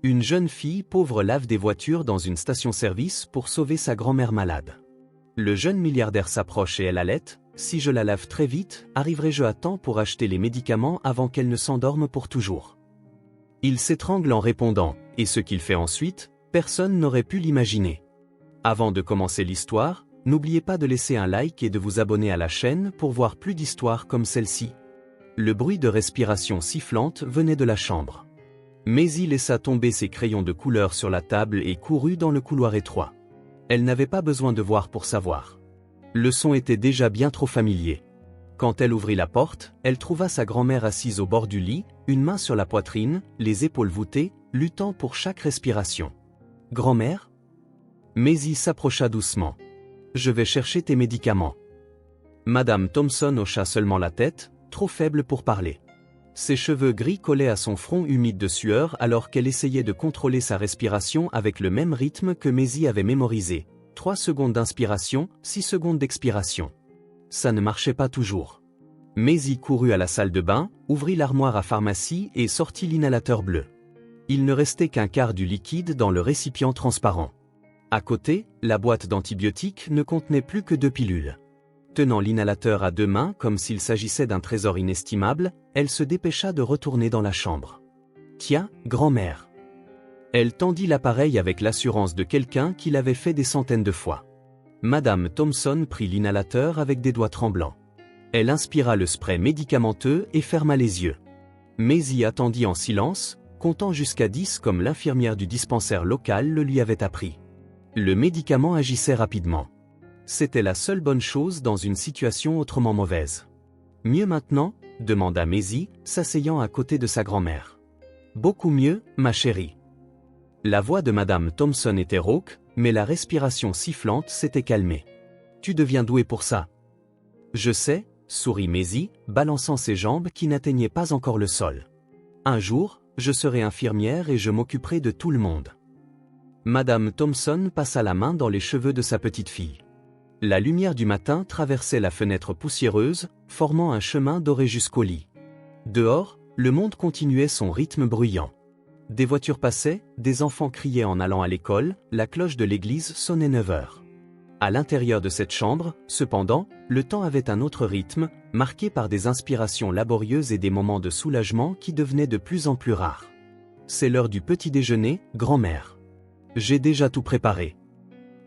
Une jeune fille pauvre lave des voitures dans une station-service pour sauver sa grand-mère malade. Le jeune milliardaire s'approche et elle halète. Si je la lave très vite, arriverai-je à temps pour acheter les médicaments avant qu'elle ne s'endorme pour toujours? Il s'étrangle en répondant, et ce qu'il fait ensuite, personne n'aurait pu l'imaginer. Avant de commencer l'histoire, n'oubliez pas de laisser un like et de vous abonner à la chaîne pour voir plus d'histoires comme celle-ci. Le bruit de respiration sifflante venait de la chambre. Maisie laissa tomber ses crayons de couleur sur la table et courut dans le couloir étroit. Elle n'avait pas besoin de voir pour savoir. Le son était déjà bien trop familier. Quand elle ouvrit la porte, elle trouva sa grand-mère assise au bord du lit, une main sur la poitrine, les épaules voûtées, luttant pour chaque respiration. « Grand-mère » Maisie s'approcha doucement. « Je vais chercher tes médicaments. » Madame Thompson hocha seulement la tête, trop faible pour parler. Ses cheveux gris collaient à son front humide de sueur alors qu'elle essayait de contrôler sa respiration avec le même rythme que Maisie avait mémorisé. 3 secondes d'inspiration, 6 secondes d'expiration. Ça ne marchait pas toujours. Maisie courut à la salle de bain, ouvrit l'armoire à pharmacie et sortit l'inhalateur bleu. Il ne restait qu'un quart du liquide dans le récipient transparent. À côté, la boîte d'antibiotiques ne contenait plus que 2 pilules. Tenant l'inhalateur à 2 mains comme s'il s'agissait d'un trésor inestimable, elle se dépêcha de retourner dans la chambre. « Tiens, grand-mère. » Elle tendit l'appareil avec l'assurance de quelqu'un qui l'avait fait des centaines de fois. Madame Thompson prit l'inhalateur avec des doigts tremblants. Elle inspira le spray médicamenteux et ferma les yeux. Maisie attendit en silence, comptant jusqu'à 10 comme l'infirmière du dispensaire local le lui avait appris. Le médicament agissait rapidement. C'était la seule bonne chose dans une situation autrement mauvaise. « Mieux maintenant » demanda Maisie, s'asseyant à côté de sa grand-mère. « Beaucoup mieux, ma chérie. » La voix de Madame Thompson était rauque, mais la respiration sifflante s'était calmée. « Tu deviens douée pour ça. »« Je sais » sourit Maisie, balançant ses jambes qui n'atteignaient pas encore le sol. « Un jour, je serai infirmière et je m'occuperai de tout le monde. » Madame Thompson passa la main dans les cheveux de sa petite fille. La lumière du matin traversait la fenêtre poussiéreuse, formant un chemin doré jusqu'au lit. Dehors, le monde continuait son rythme bruyant. Des voitures passaient, des enfants criaient en allant à l'école, la cloche de l'église sonnait 9 heures. À l'intérieur de cette chambre, cependant, le temps avait un autre rythme, marqué par des inspirations laborieuses et des moments de soulagement qui devenaient de plus en plus rares. « C'est l'heure du petit déjeuner, grand-mère. J'ai déjà tout préparé. »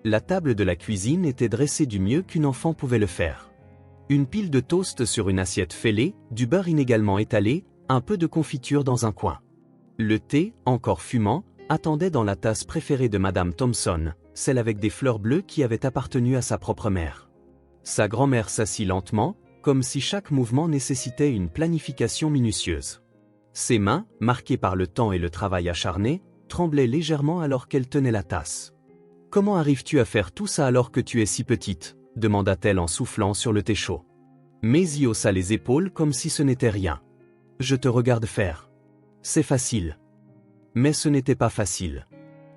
La table de la cuisine était dressée du mieux qu'une enfant pouvait le faire. Une pile de toast sur une assiette fêlée, du beurre inégalement étalé, un peu de confiture dans un coin. Le thé, encore fumant, attendait dans la tasse préférée de Madame Thompson, celle avec des fleurs bleues qui avait appartenu à sa propre mère. Sa grand-mère s'assit lentement, comme si chaque mouvement nécessitait une planification minutieuse. Ses mains, marquées par le temps et le travail acharné, tremblaient légèrement alors qu'elle tenait la tasse. « Comment arrives-tu à faire tout ça alors que tu es si petite ?» demanda-t-elle en soufflant sur le thé chaud. Maisie haussa les épaules comme si ce n'était rien. « Je te regarde faire. C'est facile. » Mais ce n'était pas facile.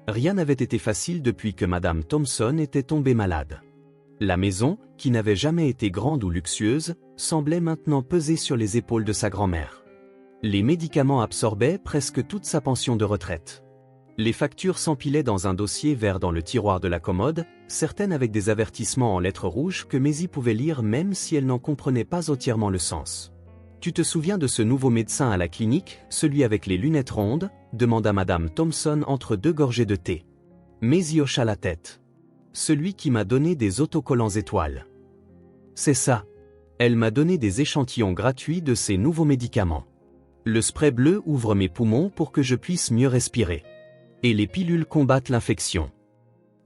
Rien n'avait été facile depuis que Madame Thompson était tombée malade. La maison, qui n'avait jamais été grande ou luxueuse, semblait maintenant peser sur les épaules de sa grand-mère. Les médicaments absorbaient presque toute sa pension de retraite. Les factures s'empilaient dans un dossier vert dans le tiroir de la commode, certaines avec des avertissements en lettres rouges que Maisie pouvait lire même si elle n'en comprenait pas entièrement le sens. « Tu te souviens de ce nouveau médecin à la clinique, celui avec les lunettes rondes ?» demanda Madame Thompson entre 2 gorgées de thé. Maisie hocha la tête. « Celui qui m'a donné des autocollants étoiles. » « C'est ça. Elle m'a donné des échantillons gratuits de ces nouveaux médicaments. Le spray bleu ouvre mes poumons pour que je puisse mieux respirer. Et les pilules combattent l'infection. »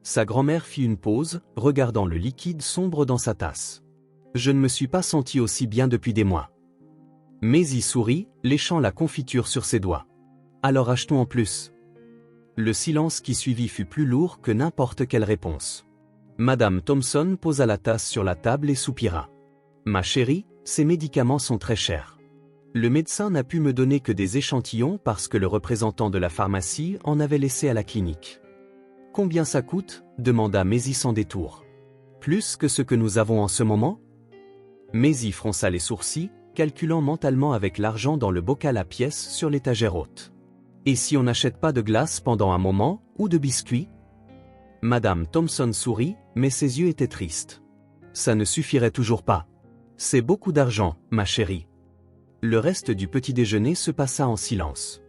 Sa grand-mère fit une pause, regardant le liquide sombre dans sa tasse. « Je ne me suis pas sentie aussi bien depuis des mois. » Maisie sourit, léchant la confiture sur ses doigts. « Alors achetons en plus. » Le silence qui suivit fut plus lourd que n'importe quelle réponse. Madame Thompson posa la tasse sur la table et soupira. « Ma chérie, ces médicaments sont très chers. Le médecin n'a pu me donner que des échantillons parce que le représentant de la pharmacie en avait laissé à la clinique. »« Combien ça coûte ?» demanda Maisie sans détour. « Plus que ce que nous avons en ce moment ?» Maisie fronça les sourcils, calculant mentalement avec l'argent dans le bocal à pièces sur l'étagère haute. « Et si on n'achète pas de glace pendant un moment, ou de biscuits? Madame Thompson sourit, mais ses yeux étaient tristes. Ça ne suffirait toujours pas. C'est beaucoup d'argent, ma chérie. Le reste du petit déjeuner se passa en silence.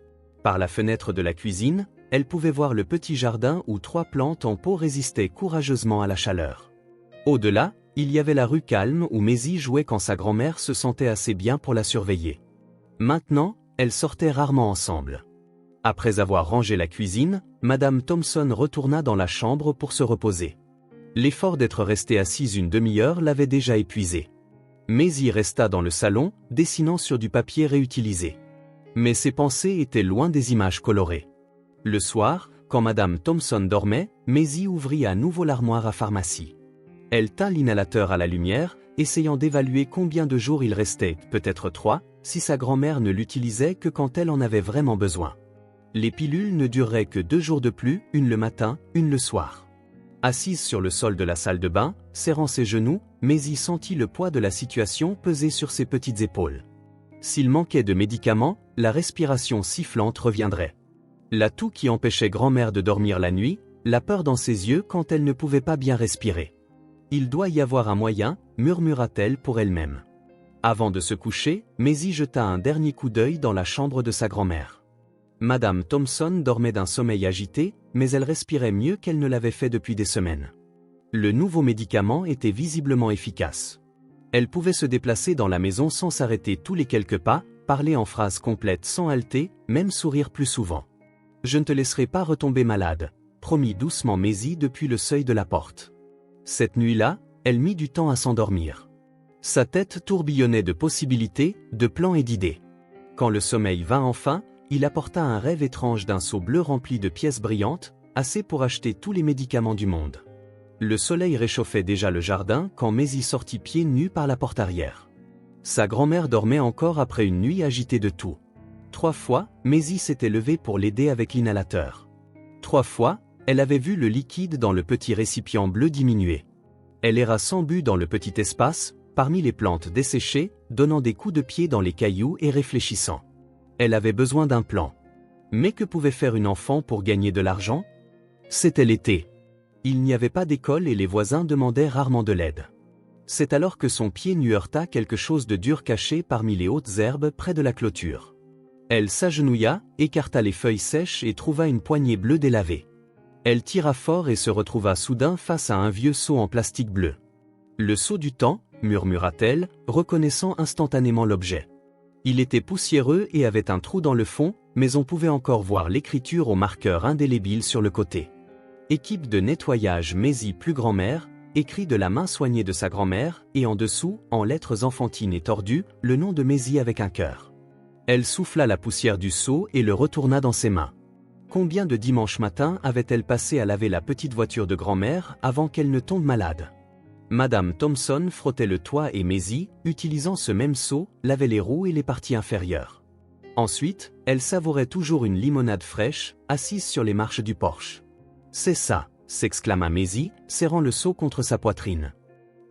Par la fenêtre de la cuisine, elle pouvait voir le petit jardin où 3 plantes en pot résistaient courageusement à la chaleur. Au-delà, il y avait la rue calme où Maisie jouait quand sa grand-mère se sentait assez bien pour la surveiller. Maintenant, elles sortaient rarement ensemble. Après avoir rangé la cuisine, Madame Thompson retourna dans la chambre pour se reposer. L'effort d'être restée assise une demi-heure l'avait déjà épuisée. Maisie resta dans le salon, dessinant sur du papier réutilisé. Mais ses pensées étaient loin des images colorées. Le soir, quand Madame Thompson dormait, Maisie ouvrit à nouveau l'armoire à pharmacie. Elle tint l'inhalateur à la lumière, essayant d'évaluer combien de jours il restait, peut-être 3, si sa grand-mère ne l'utilisait que quand elle en avait vraiment besoin. Les pilules ne dureraient que 2 jours de plus, une le matin, une le soir. Assise sur le sol de la salle de bain, serrant ses genoux, Maisie sentit le poids de la situation peser sur ses petites épaules. S'il manquait de médicaments, la respiration sifflante reviendrait. La toux qui empêchait grand-mère de dormir la nuit, la peur dans ses yeux quand elle ne pouvait pas bien respirer. Il doit y avoir un moyen, murmura-t-elle pour elle-même. Avant de se coucher, Maisie jeta un dernier coup d'œil dans la chambre de sa grand-mère. Madame Thompson dormait d'un sommeil agité, mais elle respirait mieux qu'elle ne l'avait fait depuis des semaines. Le nouveau médicament était visiblement efficace. Elle pouvait se déplacer dans la maison sans s'arrêter tous les quelques pas, parler en phrases complètes sans halter, même sourire plus souvent. « Je ne te laisserai pas retomber malade », promit doucement Maisie depuis le seuil de la porte. Cette nuit-là, elle mit du temps à s'endormir. Sa tête tourbillonnait de possibilités, de plans et d'idées. Quand le sommeil vint enfin, il apporta un rêve étrange d'un seau bleu rempli de pièces brillantes, assez pour acheter tous les médicaments du monde. Le soleil réchauffait déjà le jardin quand Maisie sortit pieds nus par la porte arrière. Sa grand-mère dormait encore après une nuit agitée de toux. 3 fois, Maisie s'était levée pour l'aider avec l'inhalateur. 3 fois, elle avait vu le liquide dans le petit récipient bleu diminuer. Elle erra sans but dans le petit espace, parmi les plantes desséchées, donnant des coups de pied dans les cailloux et réfléchissant. Elle avait besoin d'un plan. Mais que pouvait faire une enfant pour gagner de l'argent? C'était l'été. Il n'y avait pas d'école et les voisins demandaient rarement de l'aide. C'est alors que son pied nu heurta quelque chose de dur caché parmi les hautes herbes près de la clôture. Elle s'agenouilla, écarta les feuilles sèches et trouva une poignée bleue délavée. Elle tira fort et se retrouva soudain face à un vieux seau en plastique bleu. « Le seau du temps », murmura-t-elle, reconnaissant instantanément l'objet. Il était poussiéreux et avait un trou dans le fond, mais on pouvait encore voir l'écriture au marqueur indélébile sur le côté. Équipe de nettoyage Maisie plus grand-mère, écrit de la main soignée de sa grand-mère, et en dessous, en lettres enfantines et tordues, le nom de Maisie avec un cœur. Elle souffla la poussière du seau et le retourna dans ses mains. Combien de dimanches matins avait-elle passé à laver la petite voiture de grand-mère avant qu'elle ne tombe malade? Madame Thompson frottait le toit et Maisie, utilisant ce même seau, lavait les roues et les parties inférieures. Ensuite, elle savourait toujours une limonade fraîche, assise sur les marches du porche. « C'est ça », s'exclama Maisie, serrant le seau contre sa poitrine.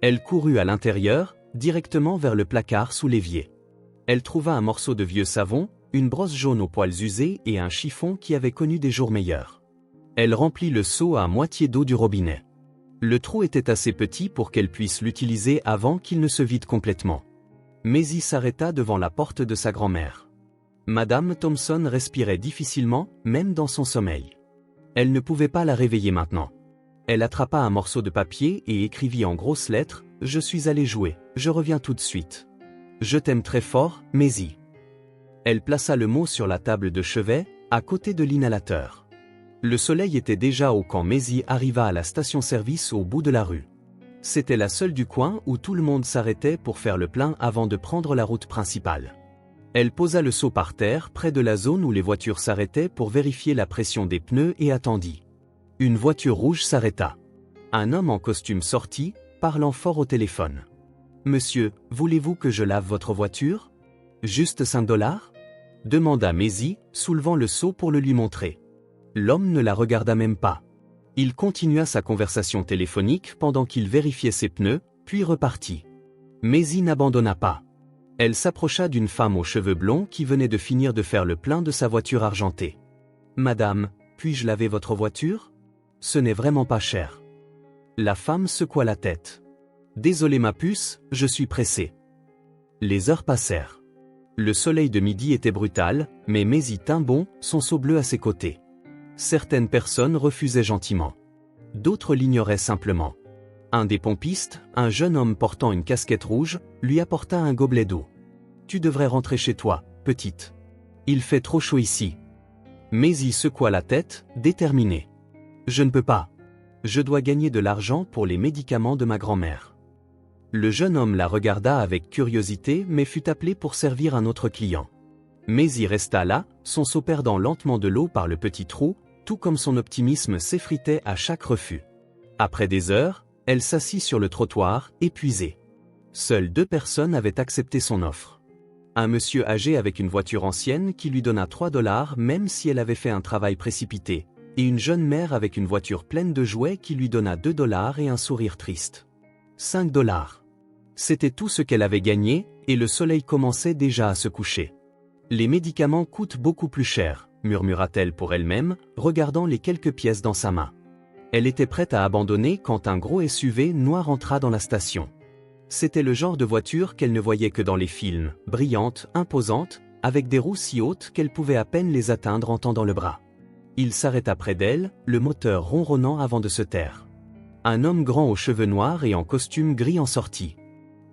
Elle courut à l'intérieur, directement vers le placard sous l'évier. Elle trouva un morceau de vieux savon, une brosse jaune aux poils usés et un chiffon qui avait connu des jours meilleurs. Elle remplit le seau à moitié d'eau du robinet. Le trou était assez petit pour qu'elle puisse l'utiliser avant qu'il ne se vide complètement. Maisie s'arrêta devant la porte de sa grand-mère. Madame Thompson respirait difficilement, même dans son sommeil. Elle ne pouvait pas la réveiller maintenant. Elle attrapa un morceau de papier et écrivit en grosses lettres « Je suis allée jouer, je reviens tout de suite. Je t'aime très fort, Maisie. » Elle plaça le mot sur la table de chevet, à côté de l'inhalateur. Le soleil était déjà haut quand Maisie arriva à la station-service au bout de la rue. C'était la seule du coin où tout le monde s'arrêtait pour faire le plein avant de prendre la route principale. Elle posa le seau par terre près de la zone où les voitures s'arrêtaient pour vérifier la pression des pneus et attendit. Une voiture rouge s'arrêta. Un homme en costume sortit, parlant fort au téléphone. « Monsieur, voulez-vous que je lave votre voiture? Juste 5 $? Demanda Maisie, soulevant le seau pour le lui montrer. L'homme ne la regarda même pas. Il continua sa conversation téléphonique pendant qu'il vérifiait ses pneus, puis repartit. Maisie n'abandonna pas. Elle s'approcha d'une femme aux cheveux blonds qui venait de finir de faire le plein de sa voiture argentée. Madame, puis-je laver votre voiture? Ce n'est vraiment pas cher. La femme secoua la tête. Désolé ma puce, je suis pressé. Les heures passèrent. Le soleil de midi était brutal, mais Maisie tint bon, son seau bleu à ses côtés. Certaines personnes refusaient gentiment. D'autres l'ignoraient simplement. Un des pompistes, un jeune homme portant une casquette rouge, lui apporta un gobelet d'eau. « Tu devrais rentrer chez toi, petite. Il fait trop chaud ici. » Maisie secoua la tête, déterminée. « Je ne peux pas. Je dois gagner de l'argent pour les médicaments de ma grand-mère. » Le jeune homme la regarda avec curiosité mais fut appelé pour servir un autre client. Maisie resta là, son seau perdant lentement de l'eau par le petit trou, tout comme son optimisme s'effritait à chaque refus. Après des heures, elle s'assit sur le trottoir, épuisée. Seules 2 personnes avaient accepté son offre. Un monsieur âgé avec une voiture ancienne qui lui donna $3 même si elle avait fait un travail précipité, et une jeune mère avec une voiture pleine de jouets qui lui donna $2 et un sourire triste. $5. C'était tout ce qu'elle avait gagné, et le soleil commençait déjà à se coucher. Les médicaments coûtent beaucoup plus cher, murmura-t-elle pour elle-même, regardant les quelques pièces dans sa main. Elle était prête à abandonner quand un gros SUV noir entra dans la station. C'était le genre de voiture qu'elle ne voyait que dans les films, brillante, imposante, avec des roues si hautes qu'elle pouvait à peine les atteindre en tendant le bras. Il s'arrêta près d'elle, le moteur ronronnant avant de se taire. Un homme grand aux cheveux noirs et en costume gris en sortit.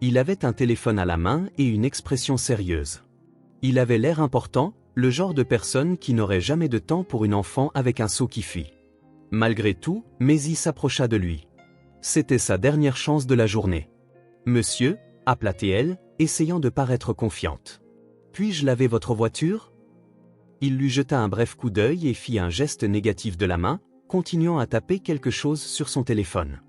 Il avait un téléphone à la main et une expression sérieuse. Il avait l'air important, le genre de personne qui n'aurait jamais de temps pour une enfant avec un seau qui fuit. Malgré tout, Maisie s'approcha de lui. C'était sa dernière chance de la journée. « Monsieur » appela-t-elle, essayant de paraître confiante. « Puis-je laver votre voiture ?» Il lui jeta un bref coup d'œil et fit un geste négatif de la main, continuant à taper quelque chose sur son téléphone.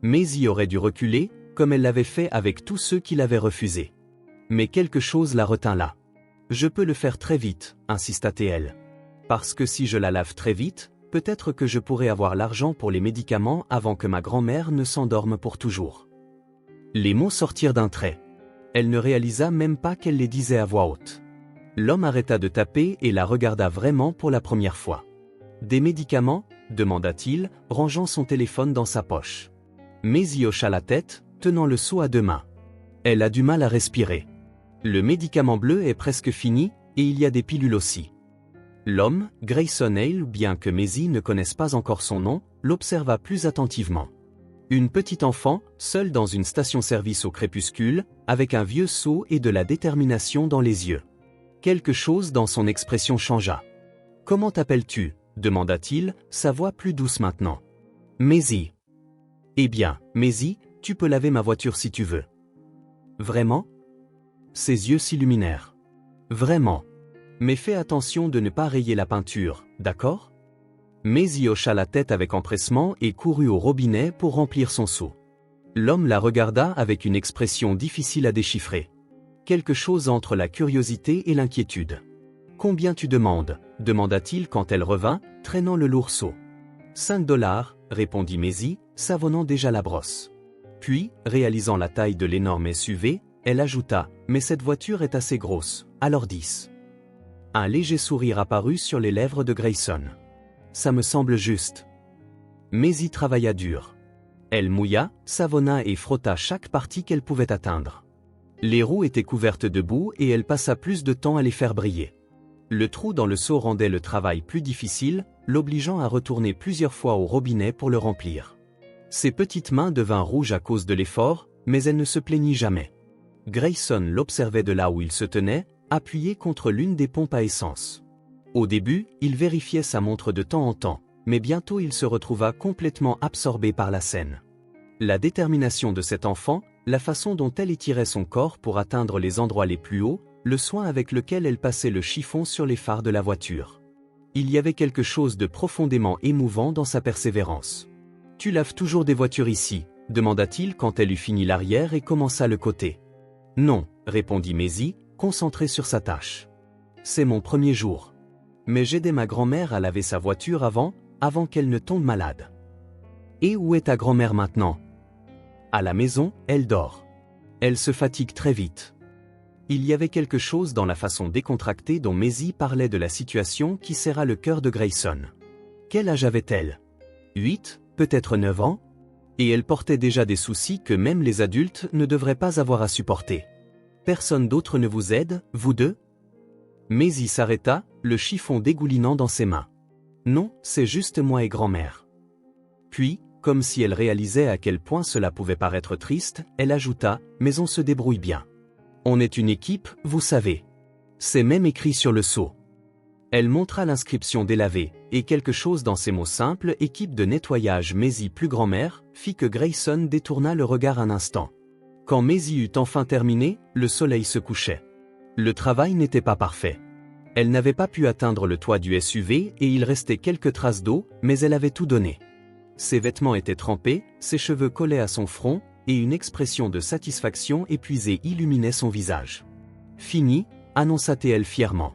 Maisie aurait dû reculer, comme elle l'avait fait avec tous ceux qui l'avaient refusé. Mais quelque chose la retint là. « Je peux le faire très vite » insista-t-elle. « Parce que si je la lave très vite, peut-être que je pourrai avoir l'argent pour les médicaments avant que ma grand-mère ne s'endorme pour toujours. » Les mots sortirent d'un trait. Elle ne réalisa même pas qu'elle les disait à voix haute. L'homme arrêta de taper et la regarda vraiment pour la première fois. « Des médicaments » demanda-t-il, rangeant son téléphone dans sa poche. Maisie hocha la tête, tenant le seau à 2 mains. Elle a du mal à respirer. Le médicament bleu est presque fini, et il y a des pilules aussi. L'homme, Grayson Hale, bien que Maisie ne connaisse pas encore son nom, l'observa plus attentivement. Une petite enfant, seule dans une station-service au crépuscule, avec un vieux seau et de la détermination dans les yeux. Quelque chose dans son expression changea. « Comment t'appelles-tu » demanda-t-il, sa voix plus douce maintenant. « Maisie. »« Eh bien, Maisie, tu peux laver ma voiture si tu veux. »« Vraiment ?» Ses yeux s'illuminèrent. « Vraiment. Mais fais attention de ne pas rayer la peinture, d'accord ?» Maisie hocha la tête avec empressement et courut au robinet pour remplir son seau. L'homme la regarda avec une expression difficile à déchiffrer. Quelque chose entre la curiosité et l'inquiétude. « Combien tu demandes » demanda-t-il quand elle revint, traînant le lourd seau. « $5, répondit Maisie, savonnant déjà la brosse. Puis, réalisant la taille de l'énorme SUV, elle ajouta « Mais cette voiture est assez grosse, alors 10. » Un léger sourire apparut sur les lèvres de Grayson. « Ça me semble juste. » Maisie travailla dur. Elle mouilla, savonna et frotta chaque partie qu'elle pouvait atteindre. Les roues étaient couvertes de boue et elle passa plus de temps à les faire briller. Le trou dans le seau rendait le travail plus difficile, l'obligeant à retourner plusieurs fois au robinet pour le remplir. Ses petites mains devinrent rouges à cause de l'effort, mais elle ne se plaignit jamais. Grayson l'observait de là où il se tenait, appuyé contre l'une des pompes à essence. Au début, il vérifiait sa montre de temps en temps, mais bientôt il se retrouva complètement absorbé par la scène. La détermination de cet enfant, la façon dont elle étirait son corps pour atteindre les endroits les plus hauts, le soin avec lequel elle passait le chiffon sur les phares de la voiture. Il y avait quelque chose de profondément émouvant dans sa persévérance. « Tu laves toujours des voitures ici ?» demanda-t-il quand elle eut fini l'arrière et commença le côté. « Non » répondit Maisie, concentrée sur sa tâche. « C'est mon premier jour. Mais j'aidais ma grand-mère à laver sa voiture avant qu'elle ne tombe malade. »« Et où est ta grand-mère maintenant ?»« À la maison, elle dort. Elle se fatigue très vite. » Il y avait quelque chose dans la façon décontractée dont Maisie parlait de la situation qui serra le cœur de Grayson. Quel âge avait-elle? 8, peut-être 9 ans? Et elle portait déjà des soucis que même les adultes ne devraient pas avoir à supporter. Personne d'autre ne vous aide, vous deux? Maisie s'arrêta, le chiffon dégoulinant dans ses mains. Non, c'est juste moi et grand-mère. Puis, comme si elle réalisait à quel point cela pouvait paraître triste, elle ajouta, mais on se débrouille bien. On est une équipe, vous savez. C'est même écrit sur le seau. Elle montra l'inscription délavée, et quelque chose dans ces mots simples, équipe de nettoyage Maisie plus grand-mère, fit que Grayson détourna le regard un instant. Quand Maisie eut enfin terminé, le soleil se couchait. Le travail n'était pas parfait. Elle n'avait pas pu atteindre le toit du SUV et il restait quelques traces d'eau, mais elle avait tout donné. Ses vêtements étaient trempés, ses cheveux collaient à son front, et une expression de satisfaction épuisée illuminait son visage. Fini, annonça-t-elle fièrement.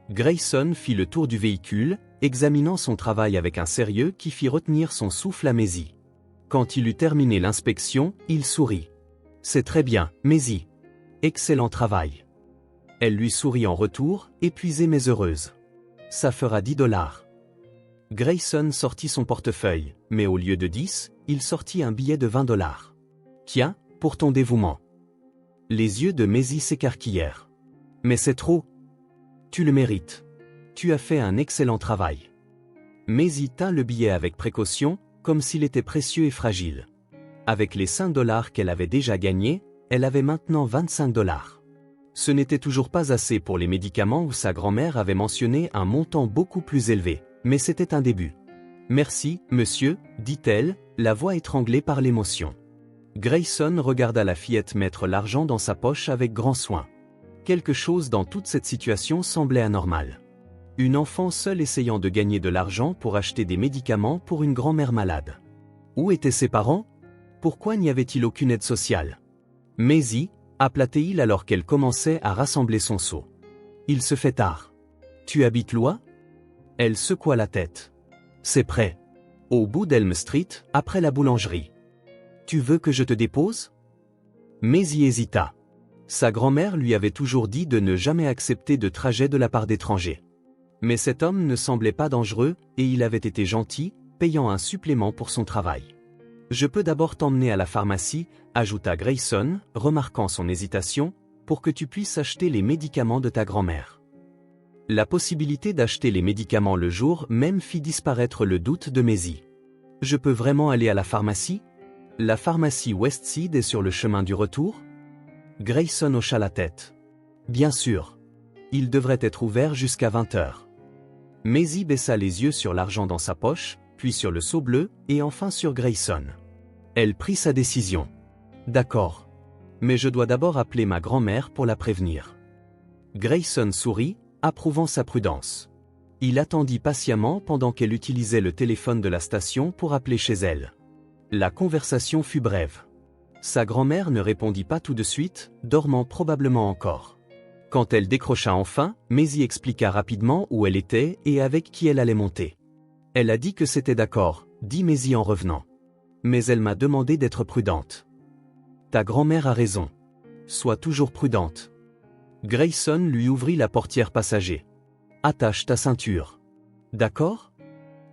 Grayson fit le tour du véhicule, examinant son travail avec un sérieux qui fit retenir son souffle à Maisie. Quand il eut terminé l'inspection, il sourit. C'est très bien, Maisie. Excellent travail. Elle lui sourit en retour, épuisée mais heureuse. Ça fera $10. Grayson sortit son portefeuille, mais au lieu de 10, il sortit un billet de $20. Tiens, pour ton dévouement. Les yeux de Maisie s'écarquillèrent. Mais c'est trop. Tu le mérites. Tu as fait un excellent travail. Maisie tint le billet avec précaution, comme s'il était précieux et fragile. Avec les $5 qu'elle avait déjà gagnés, elle avait maintenant $25. Ce n'était toujours pas assez pour les médicaments où sa grand-mère avait mentionné un montant beaucoup plus élevé, mais c'était un début. Merci, monsieur, dit-elle, la voix étranglée par l'émotion. Grayson regarda la fillette mettre l'argent dans sa poche avec grand soin. Quelque chose dans toute cette situation semblait anormal. Une enfant seule essayant de gagner de l'argent pour acheter des médicaments pour une grand-mère malade. Où étaient ses parents? Pourquoi n'y avait-il aucune aide sociale? Maisie, appelait-il alors qu'elle commençait à rassembler son seau. Il se fait tard. Tu habites loin? Elle secoua la tête. C'est près. Au bout d'Elm Street, après la boulangerie. Tu veux que je te dépose? Maisie hésita. Sa grand-mère lui avait toujours dit de ne jamais accepter de trajet de la part d'étrangers. Mais cet homme ne semblait pas dangereux, et il avait été gentil, payant un supplément pour son travail. Je peux d'abord t'emmener à la pharmacie, ajouta Grayson, remarquant son hésitation, pour que tu puisses acheter les médicaments de ta grand-mère. La possibilité d'acheter les médicaments le jour même fit disparaître le doute de Maisie. Je peux vraiment aller à la pharmacie? La pharmacie Westside est sur le chemin du retour? Grayson hocha la tête. Bien sûr. Il devrait être ouvert jusqu'à 20h. Maisie baissa les yeux sur l'argent dans sa poche, puis sur le seau bleu, et enfin sur Grayson. Elle prit sa décision. D'accord. Mais je dois d'abord appeler ma grand-mère pour la prévenir. Grayson sourit, approuvant sa prudence. Il attendit patiemment pendant qu'elle utilisait le téléphone de la station pour appeler chez elle. La conversation fut brève. Sa grand-mère ne répondit pas tout de suite, dormant probablement encore. Quand elle décrocha enfin, Maisie expliqua rapidement où elle était et avec qui elle allait monter. Elle a dit que c'était d'accord, dit Maisie en revenant. Mais elle m'a demandé d'être prudente. Ta grand-mère a raison. Sois toujours prudente. Grayson lui ouvrit la portière passager. Attache ta ceinture. D'accord?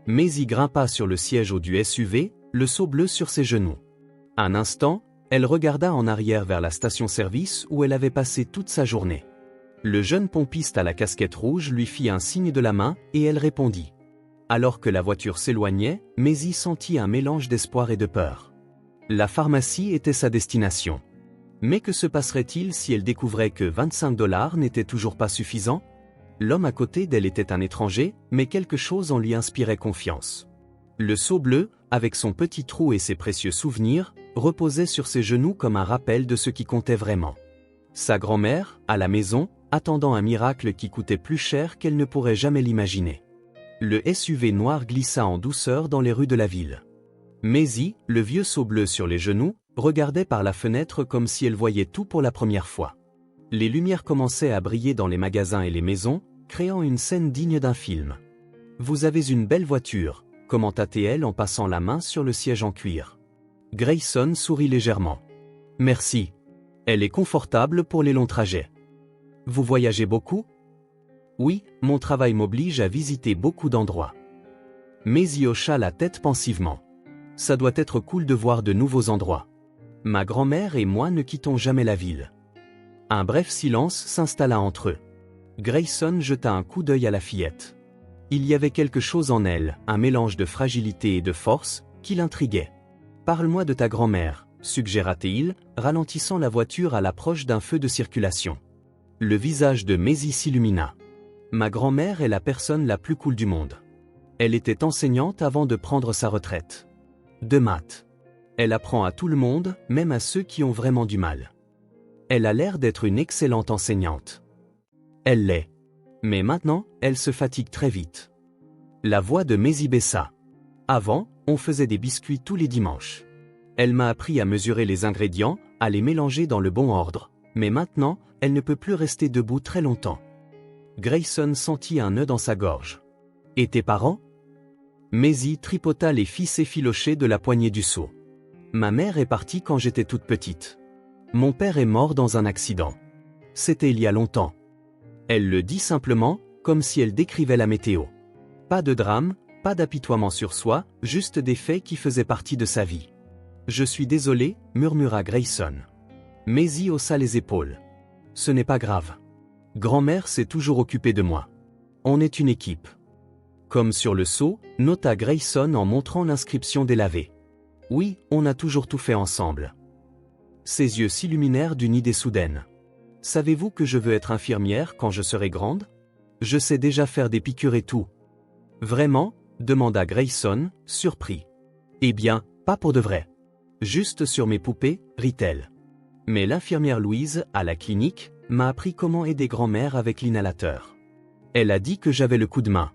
Maisie grimpa sur le siège haut du SUV, le seau bleu sur ses genoux. Un instant, elle regarda en arrière vers la station-service où elle avait passé toute sa journée. Le jeune pompiste à la casquette rouge lui fit un signe de la main et elle répondit. Alors que la voiture s'éloignait, Maisie sentit un mélange d'espoir et de peur. La pharmacie était sa destination. Mais que se passerait-il si elle découvrait que $25 n'était toujours pas suffisant? L'homme à côté d'elle était un étranger, mais quelque chose en lui inspirait confiance. Le seau bleu, avec son petit trou et ses précieux souvenirs, reposait sur ses genoux comme un rappel de ce qui comptait vraiment. Sa grand-mère, à la maison, attendant un miracle qui coûtait plus cher qu'elle ne pourrait jamais l'imaginer. Le SUV noir glissa en douceur dans les rues de la ville. Maisie, le vieux seau bleu sur les genoux, regardait par la fenêtre comme si elle voyait tout pour la première fois. Les lumières commençaient à briller dans les magasins et les maisons, créant une scène digne d'un film. « Vous avez une belle voiture », commenta-t-elle en passant la main sur le siège en cuir. Grayson sourit légèrement. « Merci. Elle est confortable pour les longs trajets. » Vous voyagez beaucoup? Oui, mon travail m'oblige à visiter beaucoup d'endroits. Maisie hocha la tête pensivement. Ça doit être cool de voir de nouveaux endroits. Ma grand-mère et moi ne quittons jamais la ville. Un bref silence s'installa entre eux. Grayson jeta un coup d'œil à la fillette. Il y avait quelque chose en elle, un mélange de fragilité et de force, qui l'intriguait. « Parle-moi de ta grand-mère », suggéra-t-il, ralentissant la voiture à l'approche d'un feu de circulation. Le visage de Maisie s'illumina. « Ma grand-mère est la personne la plus cool du monde. Elle était enseignante avant de prendre sa retraite. De maths. Elle apprend à tout le monde, même à ceux qui ont vraiment du mal. Elle a l'air d'être une excellente enseignante. Elle l'est. Mais maintenant, elle se fatigue très vite. » La voix de Maisie baissa. « Avant, on faisait des biscuits tous les dimanches. Elle m'a appris à mesurer les ingrédients, à les mélanger dans le bon ordre. Mais maintenant, elle ne peut plus rester debout très longtemps. » Grayson sentit un nœud dans sa gorge. « Et tes parents ?» Maisie tripota les fils effilochés de la poignée du seau. « Ma mère est partie quand j'étais toute petite. Mon père est mort dans un accident. C'était il y a longtemps. » Elle le dit simplement, comme si elle décrivait la météo. Pas de drame, pas d'apitoiement sur soi, juste des faits qui faisaient partie de sa vie. « Je suis désolé, » murmura Grayson. Maisie haussa les épaules. « Ce n'est pas grave. Grand-mère s'est toujours occupée de moi. On est une équipe. » Comme sur le seau, nota Grayson en montrant l'inscription délavée. « Oui, on a toujours tout fait ensemble. » Ses yeux s'illuminèrent d'une idée soudaine. « Savez-vous que je veux être infirmière quand je serai grande? Je sais déjà faire des piqûres et tout. »« Vraiment ?» demanda Grayson, surpris. « Eh bien, pas pour de vrai. Juste sur mes poupées, rit-elle. Mais l'infirmière Louise, à la clinique, m'a appris comment aider grand-mère avec l'inhalateur. Elle a dit que j'avais le coup de main. »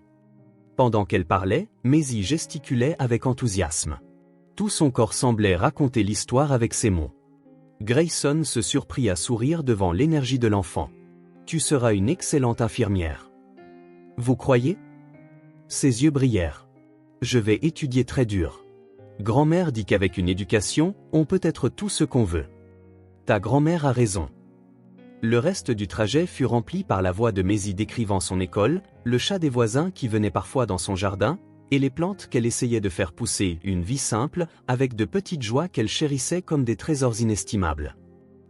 Pendant qu'elle parlait, Maisie gesticulait avec enthousiasme. Tout son corps semblait raconter l'histoire avec ses mots. Grayson se surprit à sourire devant l'énergie de l'enfant. « Tu seras une excellente infirmière. »« Vous croyez ?» Ses yeux brillèrent. « Je vais étudier très dur. Grand-mère dit qu'avec une éducation, on peut être tout ce qu'on veut. Ta grand-mère a raison. » Le reste du trajet fut rempli par la voix de Maisie décrivant son école, le chat des voisins qui venait parfois dans son jardin, et les plantes qu'elle essayait de faire pousser, une vie simple, avec de petites joies qu'elle chérissait comme des trésors inestimables.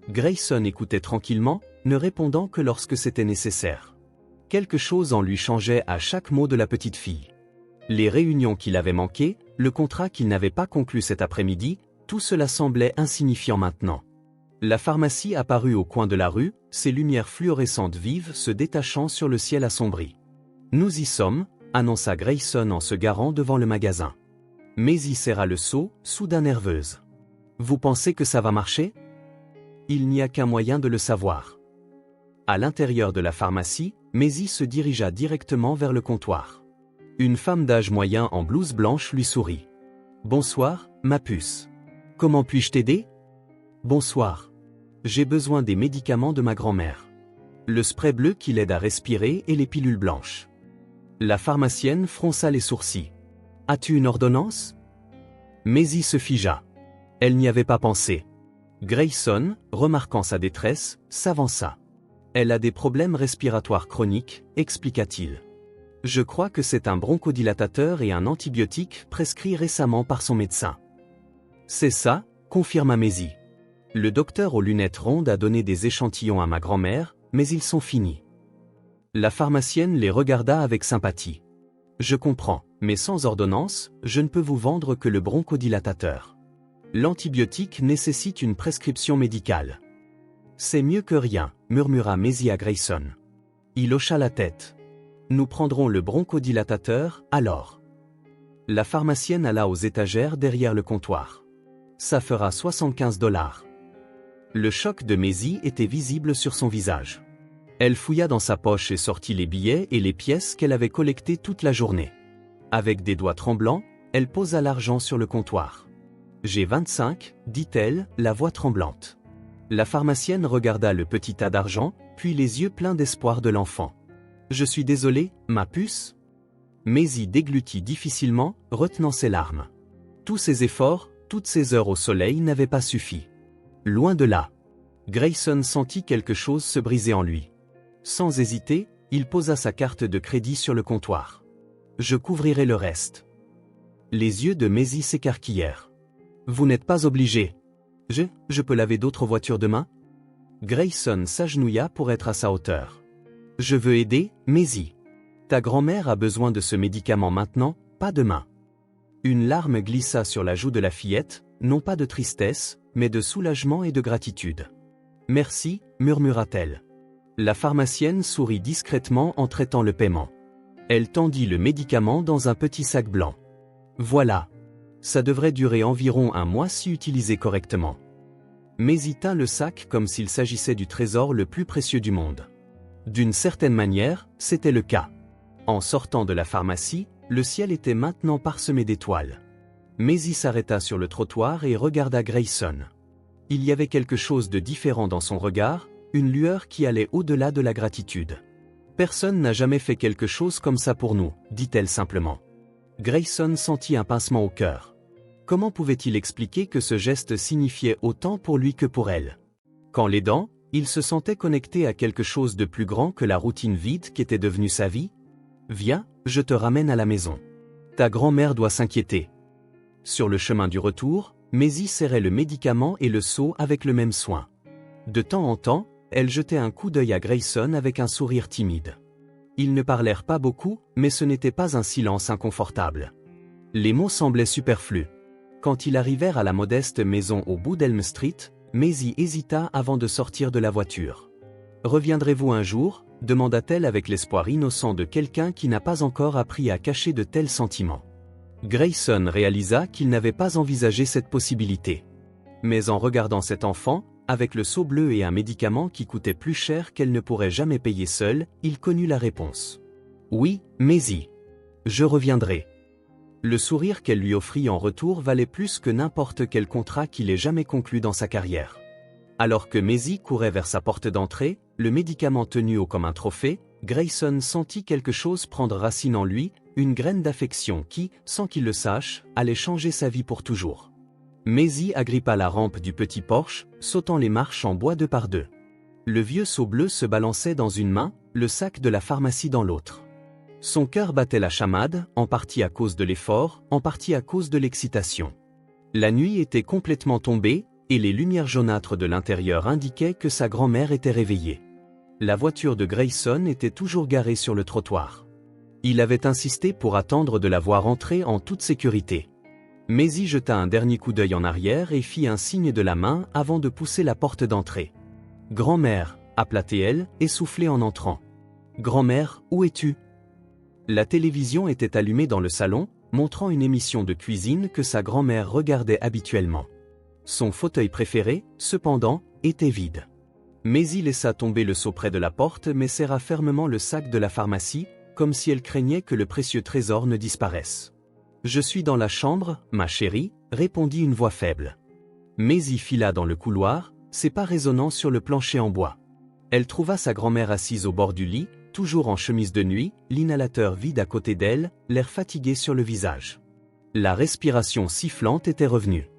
Grayson écoutait tranquillement, ne répondant que lorsque c'était nécessaire. Quelque chose en lui changeait à chaque mot de la petite fille. Les réunions qu'il avait manquées, le contrat qu'il n'avait pas conclu cet après-midi, tout cela semblait insignifiant maintenant. La pharmacie apparut au coin de la rue, ses lumières fluorescentes vives se détachant sur le ciel assombri. « Nous y sommes », annonça Grayson en se garant devant le magasin. Maisie serra le seau, soudain nerveuse. « Vous pensez que ça va marcher ? » Il n'y a qu'un moyen de le savoir. À l'intérieur de la pharmacie, Maisie se dirigea directement vers le comptoir. Une femme d'âge moyen en blouse blanche lui sourit. « Bonsoir, ma puce. Comment puis-je t'aider ? » « Bonsoir. J'ai besoin des médicaments de ma grand-mère. Le spray bleu qui l'aide à respirer et les pilules blanches. » La pharmacienne fronça les sourcils. « As-tu une ordonnance ?» Maisie se figea. Elle n'y avait pas pensé. Grayson, remarquant sa détresse, s'avança. « Elle a des problèmes respiratoires chroniques, expliqua-t-il. Je crois que c'est un bronchodilatateur et un antibiotique prescrit récemment par son médecin. » C'est ça, confirma Maisie. Le docteur aux lunettes rondes a donné des échantillons à ma grand-mère, mais ils sont finis. La pharmacienne les regarda avec sympathie. Je comprends, mais sans ordonnance, je ne peux vous vendre que le bronchodilatateur. L'antibiotique nécessite une prescription médicale. C'est mieux que rien, murmura Maisie à Grayson. Il hocha la tête. Nous prendrons le bronchodilatateur, alors. La pharmacienne alla aux étagères derrière le comptoir. Ça fera 75 $. Le choc de Maisie était visible sur son visage. Elle fouilla dans sa poche et sortit les billets et les pièces qu'elle avait collectées toute la journée. Avec des doigts tremblants, elle posa l'argent sur le comptoir. « J'ai 25, dit-elle, la voix tremblante. La pharmacienne regarda le petit tas d'argent, puis les yeux pleins d'espoir de l'enfant. « Je suis désolée, ma puce ?» Maisie déglutit difficilement, retenant ses larmes. Tous ses efforts, toutes ces heures au soleil n'avaient pas suffi. Loin de là. Grayson sentit quelque chose se briser en lui. Sans hésiter, il posa sa carte de crédit sur le comptoir. Je couvrirai le reste. Les yeux de Maisie s'écarquillèrent. Vous n'êtes pas obligé. Je peux laver d'autres voitures demain? Grayson s'agenouilla pour être à sa hauteur. Je veux aider, Maisie. Ta grand-mère a besoin de ce médicament maintenant, pas demain. Une larme glissa sur la joue de la fillette, non pas de tristesse, mais de soulagement et de gratitude. Merci, murmura-t-elle. La pharmacienne sourit discrètement en traitant le paiement. Elle tendit le médicament dans un petit sac blanc. Voilà. Ça devrait durer environ un mois si utilisé correctement. Maisie tint le sac comme s'il s'agissait du trésor le plus précieux du monde. D'une certaine manière, c'était le cas. En sortant de la pharmacie, le ciel était maintenant parsemé d'étoiles. Maisie s'arrêta sur le trottoir et regarda Grayson. Il y avait quelque chose de différent dans son regard, une lueur qui allait au-delà de la gratitude. Personne n'a jamais fait quelque chose comme ça pour nous, dit-elle simplement. Grayson sentit un pincement au cœur. Comment pouvait-il expliquer que ce geste signifiait autant pour lui que pour elle? Qu'en l'aidant, il se sentait connecté à quelque chose de plus grand que la routine vide qu'était devenue sa vie. Viens, je te ramène à la maison. Ta grand-mère doit s'inquiéter. Sur le chemin du retour, Maisie serrait le médicament et le seau avec le même soin. De temps en temps, elle jetait un coup d'œil à Grayson avec un sourire timide. Ils ne parlèrent pas beaucoup, mais ce n'était pas un silence inconfortable. Les mots semblaient superflus. Quand ils arrivèrent à la modeste maison au bout d'Elm Street, Maisie hésita avant de sortir de la voiture. « Reviendrez-vous un jour ?» demanda-t-elle avec l'espoir innocent de quelqu'un qui n'a pas encore appris à cacher de tels sentiments. Grayson réalisa qu'il n'avait pas envisagé cette possibilité. Mais en regardant cet enfant, avec le seau bleu et un médicament qui coûtait plus cher qu'elle ne pourrait jamais payer seule, il connut la réponse. « Oui, Maisie. Je reviendrai. » Le sourire qu'elle lui offrit en retour valait plus que n'importe quel contrat qu'il ait jamais conclu dans sa carrière. Alors que Maisie courait vers sa porte d'entrée, le médicament tenu haut comme un trophée, Grayson sentit quelque chose prendre racine en lui, une graine d'affection qui, sans qu'il le sache, allait changer sa vie pour toujours. Maisie agrippa la rampe du petit Porsche, sautant les marches en bois 2 par 2. Le vieux seau bleu se balançait dans une main, le sac de la pharmacie dans l'autre. Son cœur battait la chamade, en partie à cause de l'effort, en partie à cause de l'excitation. La nuit était complètement tombée, et les lumières jaunâtres de l'intérieur indiquaient que sa grand-mère était réveillée. La voiture de Grayson était toujours garée sur le trottoir. Il avait insisté pour attendre de la voir entrer en toute sécurité. Maisie jeta un dernier coup d'œil en arrière et fit un signe de la main avant de pousser la porte d'entrée. « Grand-mère » appela-t-elle, essoufflée en entrant. « Grand-mère, où es-tu » La télévision était allumée dans le salon, montrant une émission de cuisine que sa grand-mère regardait habituellement. Son fauteuil préféré, cependant, était vide. Maisie laissa tomber le seau près de la porte mais serra fermement le sac de la pharmacie, comme si elle craignait que le précieux trésor ne disparaisse. « Je suis dans la chambre, ma chérie », répondit une voix faible. Maisie fila dans le couloir, ses pas résonnant sur le plancher en bois. Elle trouva sa grand-mère assise au bord du lit, toujours en chemise de nuit, l'inhalateur vide à côté d'elle, l'air fatigué sur le visage. La respiration sifflante était revenue.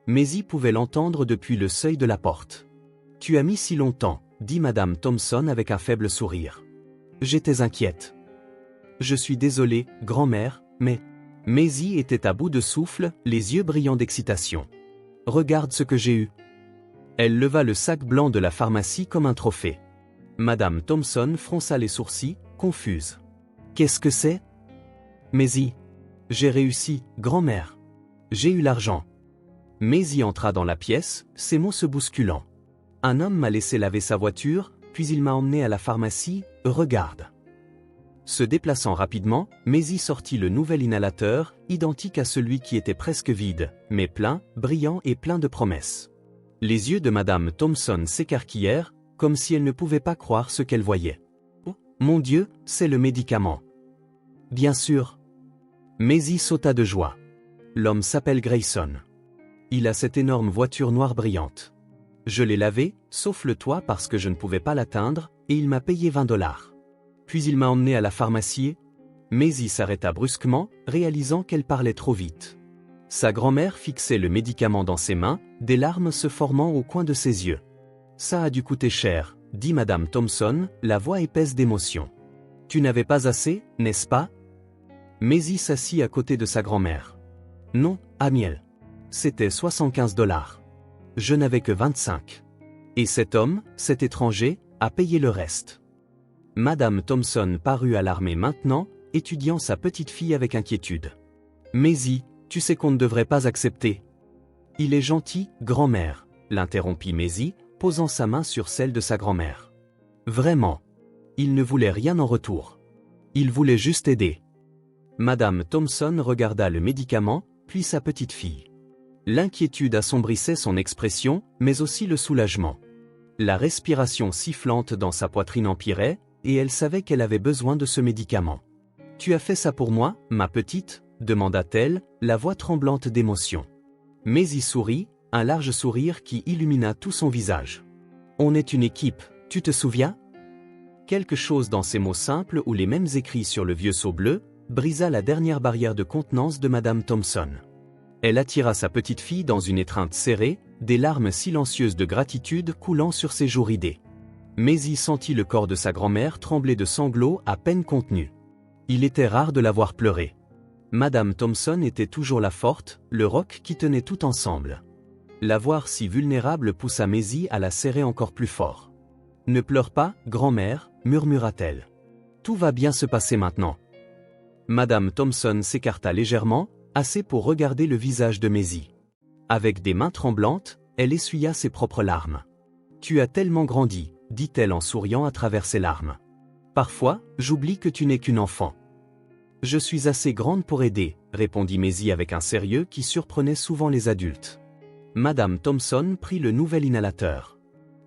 Maisie pouvait l'entendre depuis le seuil de la porte. « Tu as mis si longtemps » dit Madame Thompson avec un faible sourire. « J'étais inquiète. »« Je suis désolée, grand-mère, mais... » Maisie était à bout de souffle, les yeux brillants d'excitation. « Regarde ce que j'ai eu. » Elle leva le sac blanc de la pharmacie comme un trophée. Madame Thompson fronça les sourcils, confuse. « Qu'est-ce que c'est ?»« Maisie. J'ai réussi, grand-mère. J'ai eu l'argent. » Maisie entra dans la pièce, ses mots se bousculant. « Un homme m'a laissé laver sa voiture, puis il m'a emmené à la pharmacie, regarde. » Se déplaçant rapidement, Maisie sortit le nouvel inhalateur, identique à celui qui était presque vide, mais plein, brillant et plein de promesses. Les yeux de Madame Thompson s'écarquillèrent, comme si elle ne pouvait pas croire ce qu'elle voyait. « Oh, mon Dieu, c'est le médicament. »« Bien sûr. » Maisie sauta de joie. « L'homme s'appelle Grayson. Il a cette énorme voiture noire brillante. Je l'ai lavé, sauf le toit parce que je ne pouvais pas l'atteindre, et il m'a payé 20 $. Puis il m'a emmené à la pharmacie. » Maisie s'arrêta brusquement, réalisant qu'elle parlait trop vite. Sa grand-mère fixait le médicament dans ses mains, des larmes se formant au coin de ses yeux. « Ça a dû coûter cher, dit Madame Thompson, la voix épaisse d'émotion. Tu n'avais pas assez, n'est-ce pas? Maisie s'assit à côté de sa grand-mère. Non, Amiel. C'était 75 $. Je n'avais que 25. Et cet homme, cet étranger, a payé le reste. Madame Thompson parut alarmée maintenant, étudiant sa petite fille avec inquiétude. Maisie, tu sais qu'on ne devrait pas accepter. Il est gentil, grand-mère, l'interrompit Maisie, posant sa main sur celle de sa grand-mère. Vraiment. Il ne voulait rien en retour. Il voulait juste aider. Madame Thompson regarda le médicament, puis sa petite fille. L'inquiétude assombrissait son expression, mais aussi le soulagement. La respiration sifflante dans sa poitrine empirait, et elle savait qu'elle avait besoin de ce médicament. « Tu as fait ça pour moi, ma petite ?» demanda-t-elle, la voix tremblante d'émotion. Maisie sourit, un large sourire qui illumina tout son visage. « On est une équipe, tu te souviens ?» Quelque chose dans ces mots simples ou les mêmes écrits sur le vieux sceau bleu, brisa la dernière barrière de contenance de Madame Thompson. Elle attira sa petite fille dans une étreinte serrée, des larmes silencieuses de gratitude coulant sur ses joues ridées. Maisie sentit le corps de sa grand-mère trembler de sanglots à peine contenus. Il était rare de la voir pleurer. Madame Thompson était toujours la forte, le roc qui tenait tout ensemble. La voir si vulnérable poussa Maisie à la serrer encore plus fort. « Ne pleure pas, grand-mère, » murmura-t-elle. « Tout va bien se passer maintenant. » Madame Thompson s'écarta légèrement, assez pour regarder le visage de Maisie. Avec des mains tremblantes, elle essuya ses propres larmes. « Tu as tellement grandi, » dit-elle en souriant à travers ses larmes. « Parfois, j'oublie que tu n'es qu'une enfant. » « Je suis assez grande pour aider, » répondit Maisie avec un sérieux qui surprenait souvent les adultes. Madame Thompson prit le nouvel inhalateur.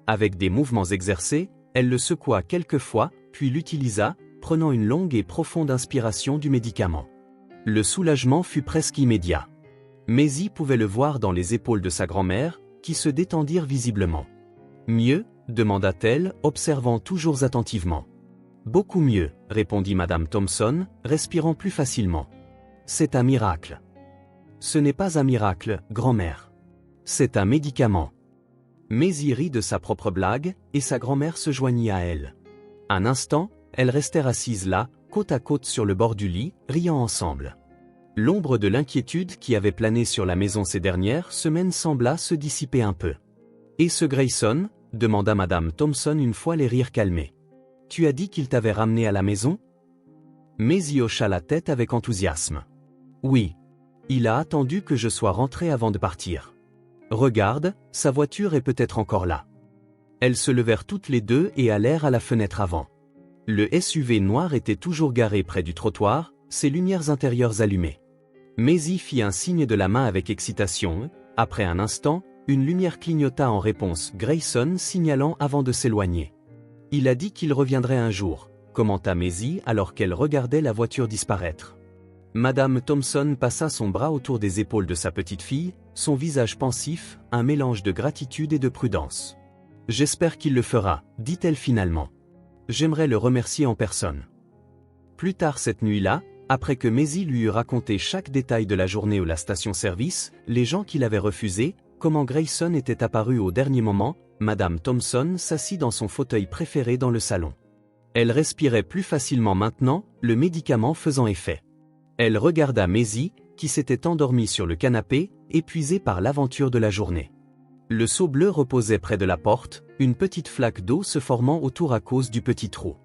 Avec des mouvements exercés, elle le secoua quelques fois, puis l'utilisa, prenant une longue et profonde inspiration du médicament. Le soulagement fut presque immédiat. Maisie pouvait le voir dans les épaules de sa grand-mère, qui se détendirent visiblement. « Mieux ?» demanda-t-elle, observant toujours attentivement. « Beaucoup mieux, » répondit Madame Thompson, respirant plus facilement. « C'est un miracle. »« Ce n'est pas un miracle, grand-mère. C'est un médicament. » Maisie rit de sa propre blague, et sa grand-mère se joignit à elle. Un instant, elles restèrent assises là, côte à côte sur le bord du lit, riant ensemble. L'ombre de l'inquiétude qui avait plané sur la maison ces dernières semaines sembla se dissiper un peu. « Et ce Grayson ?» demanda Madame Thompson une fois les rires calmés. « Tu as dit qu'il t'avait ramené à la maison ?» Maisie hocha la tête avec enthousiasme. « Oui. Il a attendu que je sois rentrée avant de partir. Regarde, sa voiture est peut-être encore là. » Elles se levèrent toutes les deux et allèrent à la fenêtre avant. Le SUV noir était toujours garé près du trottoir, ses lumières intérieures allumées. Maisie fit un signe de la main avec excitation. Après un instant, une lumière clignota en réponse, Grayson signalant avant de s'éloigner. « Il a dit qu'il reviendrait un jour », commenta Maisie alors qu'elle regardait la voiture disparaître. Madame Thompson passa son bras autour des épaules de sa petite fille, son visage pensif, un mélange de gratitude et de prudence. « J'espère qu'il le fera, » dit-elle finalement. « J'aimerais le remercier en personne. » Plus tard cette nuit-là, après que Maisie lui eut raconté chaque détail de la journée ou la station-service, les gens qui l'avaient refusé, comment Grayson était apparu au dernier moment, Madame Thompson s'assit dans son fauteuil préféré dans le salon. Elle respirait plus facilement maintenant, le médicament faisant effet. Elle regarda Maisie, qui s'était endormie sur le canapé, épuisée par l'aventure de la journée. Le seau bleu reposait près de la porte, une petite flaque d'eau se formant autour à cause du petit trou.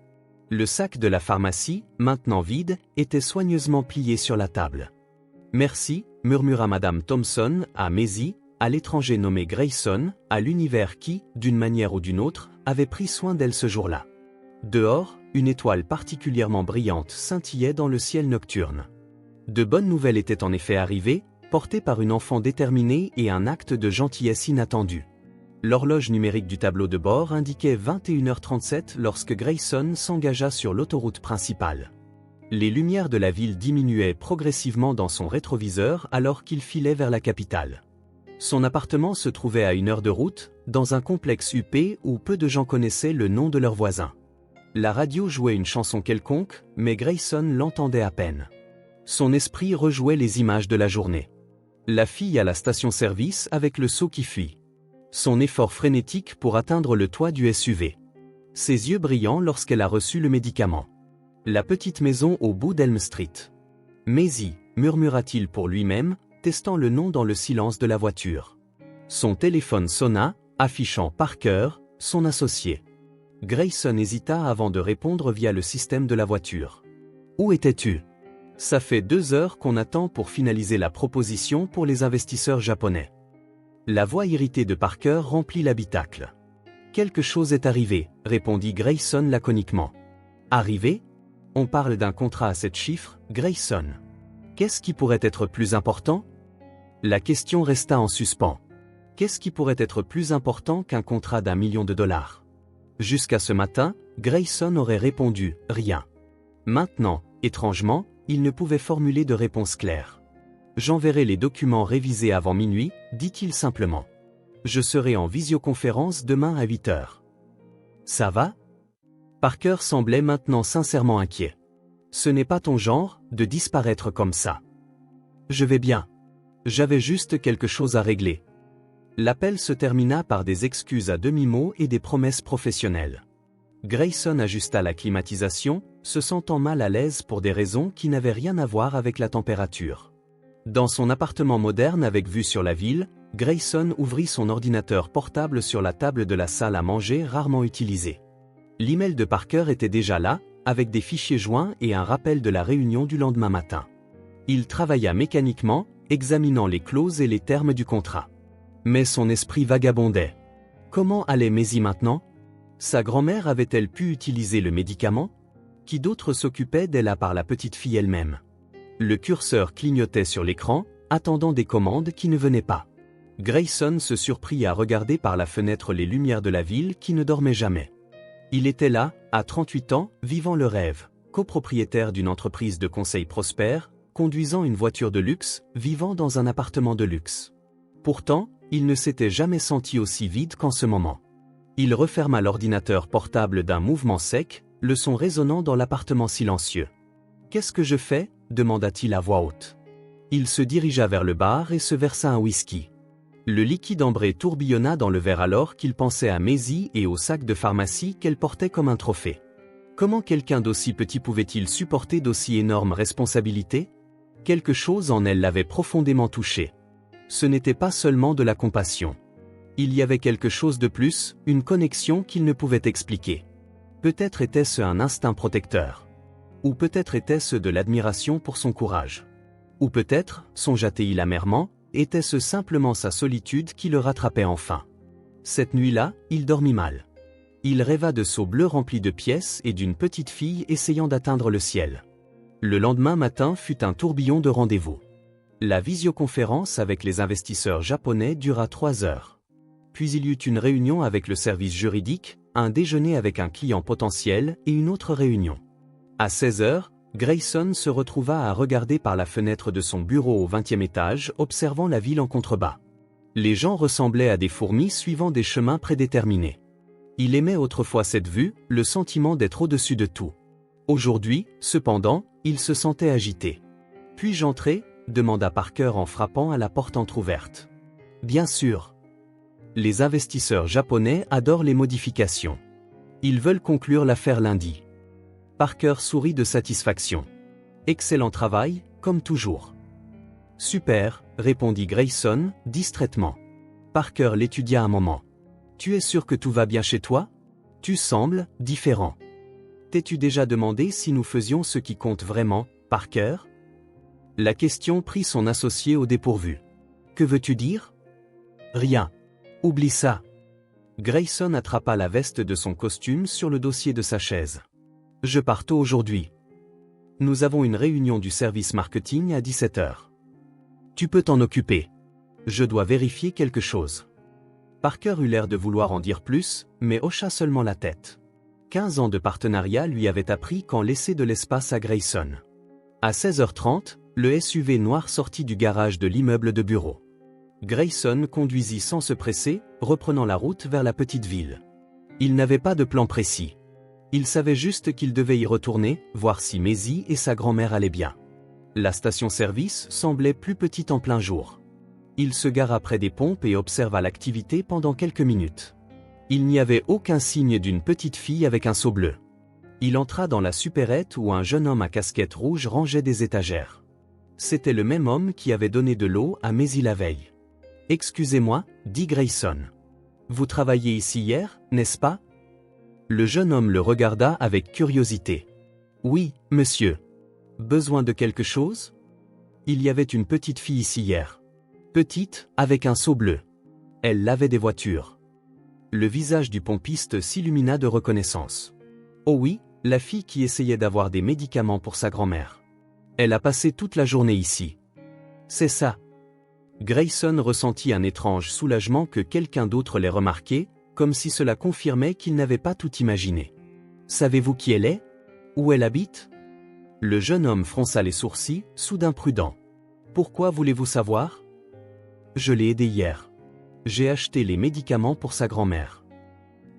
Le sac de la pharmacie, maintenant vide, était soigneusement plié sur la table. « Merci », murmura Madame Thompson à Maisie, à l'étranger nommé Grayson, à l'univers qui, d'une manière ou d'une autre, avait pris soin d'elle ce jour-là. Dehors, une étoile particulièrement brillante scintillait dans le ciel nocturne. De bonnes nouvelles étaient en effet arrivées, portées par une enfant déterminée et un acte de gentillesse inattendu. L'horloge numérique du tableau de bord indiquait 21h37 lorsque Grayson s'engagea sur l'autoroute principale. Les lumières de la ville diminuaient progressivement dans son rétroviseur alors qu'il filait vers la capitale. Son appartement se trouvait à 1 heure de route, dans un complexe huppé où peu de gens connaissaient le nom de leurs voisins. La radio jouait une chanson quelconque, mais Grayson l'entendait à peine. Son esprit rejouait les images de la journée. La fille à la station-service avec le seau qui fuit. Son effort frénétique pour atteindre le toit du SUV. ses yeux brillants lorsqu'elle a reçu le médicament. La petite maison au bout d'Elm Street. Maisie, murmura-t-il pour lui-même, testant le nom dans le silence de la voiture. Son téléphone sonna, affichant Parker, son associé. Grayson hésita avant de répondre via le système de la voiture. « Où étais-tu ? Ça fait 2 heures qu'on attend pour finaliser la proposition pour les investisseurs japonais. » La voix irritée de Parker remplit l'habitacle. « Quelque chose est arrivé, » répondit Grayson laconiquement. « Arrivé ? On parle d'un contrat à 7 chiffres, Grayson. Qu'est-ce qui pourrait être plus important ? » La question resta en suspens. Qu'est-ce qui pourrait être plus important qu'un contrat d'1 million de dollars ? Jusqu'à ce matin, Grayson aurait répondu « rien ». Maintenant, étrangement, il ne pouvait formuler de réponse claire. « J'enverrai les documents révisés avant minuit », dit-il simplement. « Je serai en visioconférence demain à 8 heures. » « Ça va ? » Parker semblait maintenant sincèrement inquiet. « Ce n'est pas ton genre, de disparaître comme ça. »« Je vais bien. J'avais juste quelque chose à régler. » L'appel se termina par des excuses à demi-mot et des promesses professionnelles. Grayson ajusta la climatisation, se sentant mal à l'aise pour des raisons qui n'avaient rien à voir avec la température. Dans son appartement moderne avec vue sur la ville, Grayson ouvrit son ordinateur portable sur la table de la salle à manger rarement utilisée. L'email de Parker était déjà là, avec des fichiers joints et un rappel de la réunion du lendemain matin. Il travailla mécaniquement, examinant les clauses et les termes du contrat. Mais son esprit vagabondait. Comment allait Maisie maintenant ? Sa grand-mère avait-elle pu utiliser le médicament ? Qui d'autre s'occupait d'elle à part la petite fille elle-même ? Le curseur clignotait sur l'écran, attendant des commandes qui ne venaient pas. Grayson se surprit à regarder par la fenêtre les lumières de la ville qui ne dormaient jamais. Il était là, à 38 ans, vivant le rêve, copropriétaire d'une entreprise de conseil prospère, conduisant une voiture de luxe, vivant dans un appartement de luxe. Pourtant, il ne s'était jamais senti aussi vide qu'en ce moment. Il referma l'ordinateur portable d'un mouvement sec, le son résonnant dans l'appartement silencieux. « Qu'est-ce que je fais ? » demanda-t-il à voix haute. Il se dirigea vers le bar et se versa un whisky. Le liquide ambré tourbillonna dans le verre alors qu'il pensait à Maisie et au sac de pharmacie qu'elle portait comme un trophée. Comment quelqu'un d'aussi petit pouvait-il supporter d'aussi énormes responsabilités ? Quelque chose en elle l'avait profondément touché. Ce n'était pas seulement de la compassion. Il y avait quelque chose de plus, une connexion qu'il ne pouvait expliquer. Peut-être était-ce un instinct protecteur. Ou peut-être était-ce de l'admiration pour son courage. Ou peut-être, songea-t-il amèrement, était-ce simplement sa solitude qui le rattrapait enfin. Cette nuit-là, il dormit mal. Il rêva de seaux bleus remplis de pièces et d'une petite fille essayant d'atteindre le ciel. Le lendemain matin fut un tourbillon de rendez-vous. La visioconférence avec les investisseurs japonais dura 3 heures. Puis il y eut une réunion avec le service juridique, un déjeuner avec un client potentiel et une autre réunion. À 16 heures, Grayson se retrouva à regarder par la fenêtre de son bureau au 20e étage, observant la ville en contrebas. Les gens ressemblaient à des fourmis suivant des chemins prédéterminés. Il aimait autrefois cette vue, le sentiment d'être au-dessus de tout. Aujourd'hui, cependant, il se sentait agité. « Puis-je entrer ?» demanda Parker en frappant à la porte entr'ouverte. « Bien sûr. Les investisseurs japonais adorent les modifications. Ils veulent conclure l'affaire lundi. » Parker sourit de satisfaction. « Excellent travail, comme toujours. »« Super, » répondit Grayson, distraitement. Parker l'étudia un moment. « Tu es sûr que tout va bien chez toi ? Tu sembles différent. T'es-tu déjà demandé si nous faisions ce qui compte vraiment, Parker ?» La question prit son associé au dépourvu. « Que veux-tu dire ? » ?»« Rien. Oublie ça. » Grayson attrapa la veste de son costume sur le dossier de sa chaise. « Je pars tôt aujourd'hui. Nous avons une réunion du service marketing à 17 heures. Tu peux t'en occuper. Je dois vérifier quelque chose. » Parker eut l'air de vouloir en dire plus, mais hocha seulement la tête. 15 ans de partenariat lui avaient appris qu'en laisser de l'espace à Grayson. À 16h30, le SUV noir sortit du garage de l'immeuble de bureau. Grayson conduisit sans se presser, reprenant la route vers la petite ville. Il n'avait pas de plan précis. Il savait juste qu'il devait y retourner, voir si Maisie et sa grand-mère allaient bien. La station-service semblait plus petite en plein jour. Il se gara près des pompes et observa l'activité pendant quelques minutes. Il n'y avait aucun signe d'une petite fille avec un seau bleu. Il entra dans la supérette où un jeune homme à casquette rouge rangeait des étagères. C'était le même homme qui avait donné de l'eau à Maisie la veille. « Excusez-moi, dit Grayson. Vous travaillez ici hier, n'est-ce pas ?» Le jeune homme le regarda avec curiosité. « Oui, monsieur. Besoin de quelque chose ?» Il y avait une petite fille ici hier. Petite, avec un seau bleu. Elle lavait des voitures. Le visage du pompiste s'illumina de reconnaissance. Oh oui, la fille qui essayait d'avoir des médicaments pour sa grand-mère. Elle a passé toute la journée ici. C'est ça. Grayson ressentit un étrange soulagement que quelqu'un d'autre l'ait remarqué, comme si cela confirmait qu'il n'avait pas tout imaginé. Savez-vous qui elle est? Où elle habite? Le jeune homme fronça les sourcils, soudain prudent. Pourquoi voulez-vous savoir? Je l'ai aidée hier. J'ai acheté les médicaments pour sa grand-mère.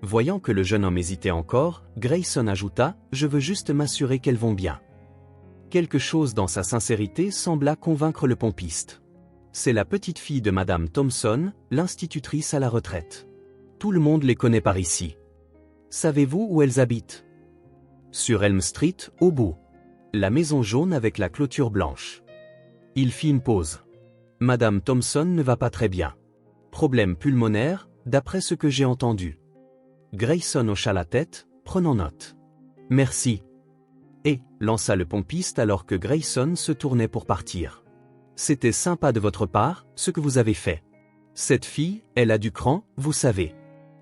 Voyant que le jeune homme hésitait encore, Grayson ajouta « Je veux juste m'assurer qu'elles vont bien ». Quelque chose dans sa sincérité sembla convaincre le pompiste. C'est la petite fille de Madame Thompson, l'institutrice à la retraite. Tout le monde les connaît par ici. Savez-vous où elles habitent? Sur Elm Street, au bout. La maison jaune avec la clôture blanche. Il fit une pause. Madame Thompson ne va pas très bien. Problème pulmonaire, d'après ce que j'ai entendu. Grayson hocha la tête, prenant note. Merci. Et, lança le pompiste alors que Grayson se tournait pour partir. C'était sympa de votre part, ce que vous avez fait. Cette fille, elle a du cran, vous savez.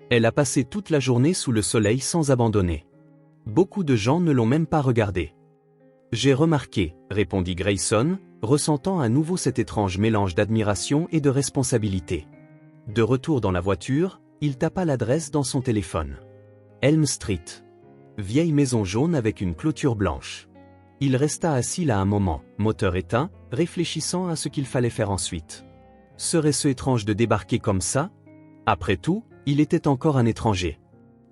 Elle a passé toute la journée sous le soleil sans abandonner. Beaucoup de gens ne l'ont même pas regardée. J'ai remarqué, répondit Grayson, ressentant à nouveau cet étrange mélange d'admiration et de responsabilité. De retour dans la voiture, il tapa l'adresse dans son téléphone. Elm Street. Vieille maison jaune avec une clôture blanche. Il resta assis là un moment, moteur éteint, réfléchissant à ce qu'il fallait faire ensuite. Serait-ce étrange de débarquer comme ça? Après tout, il était encore un étranger.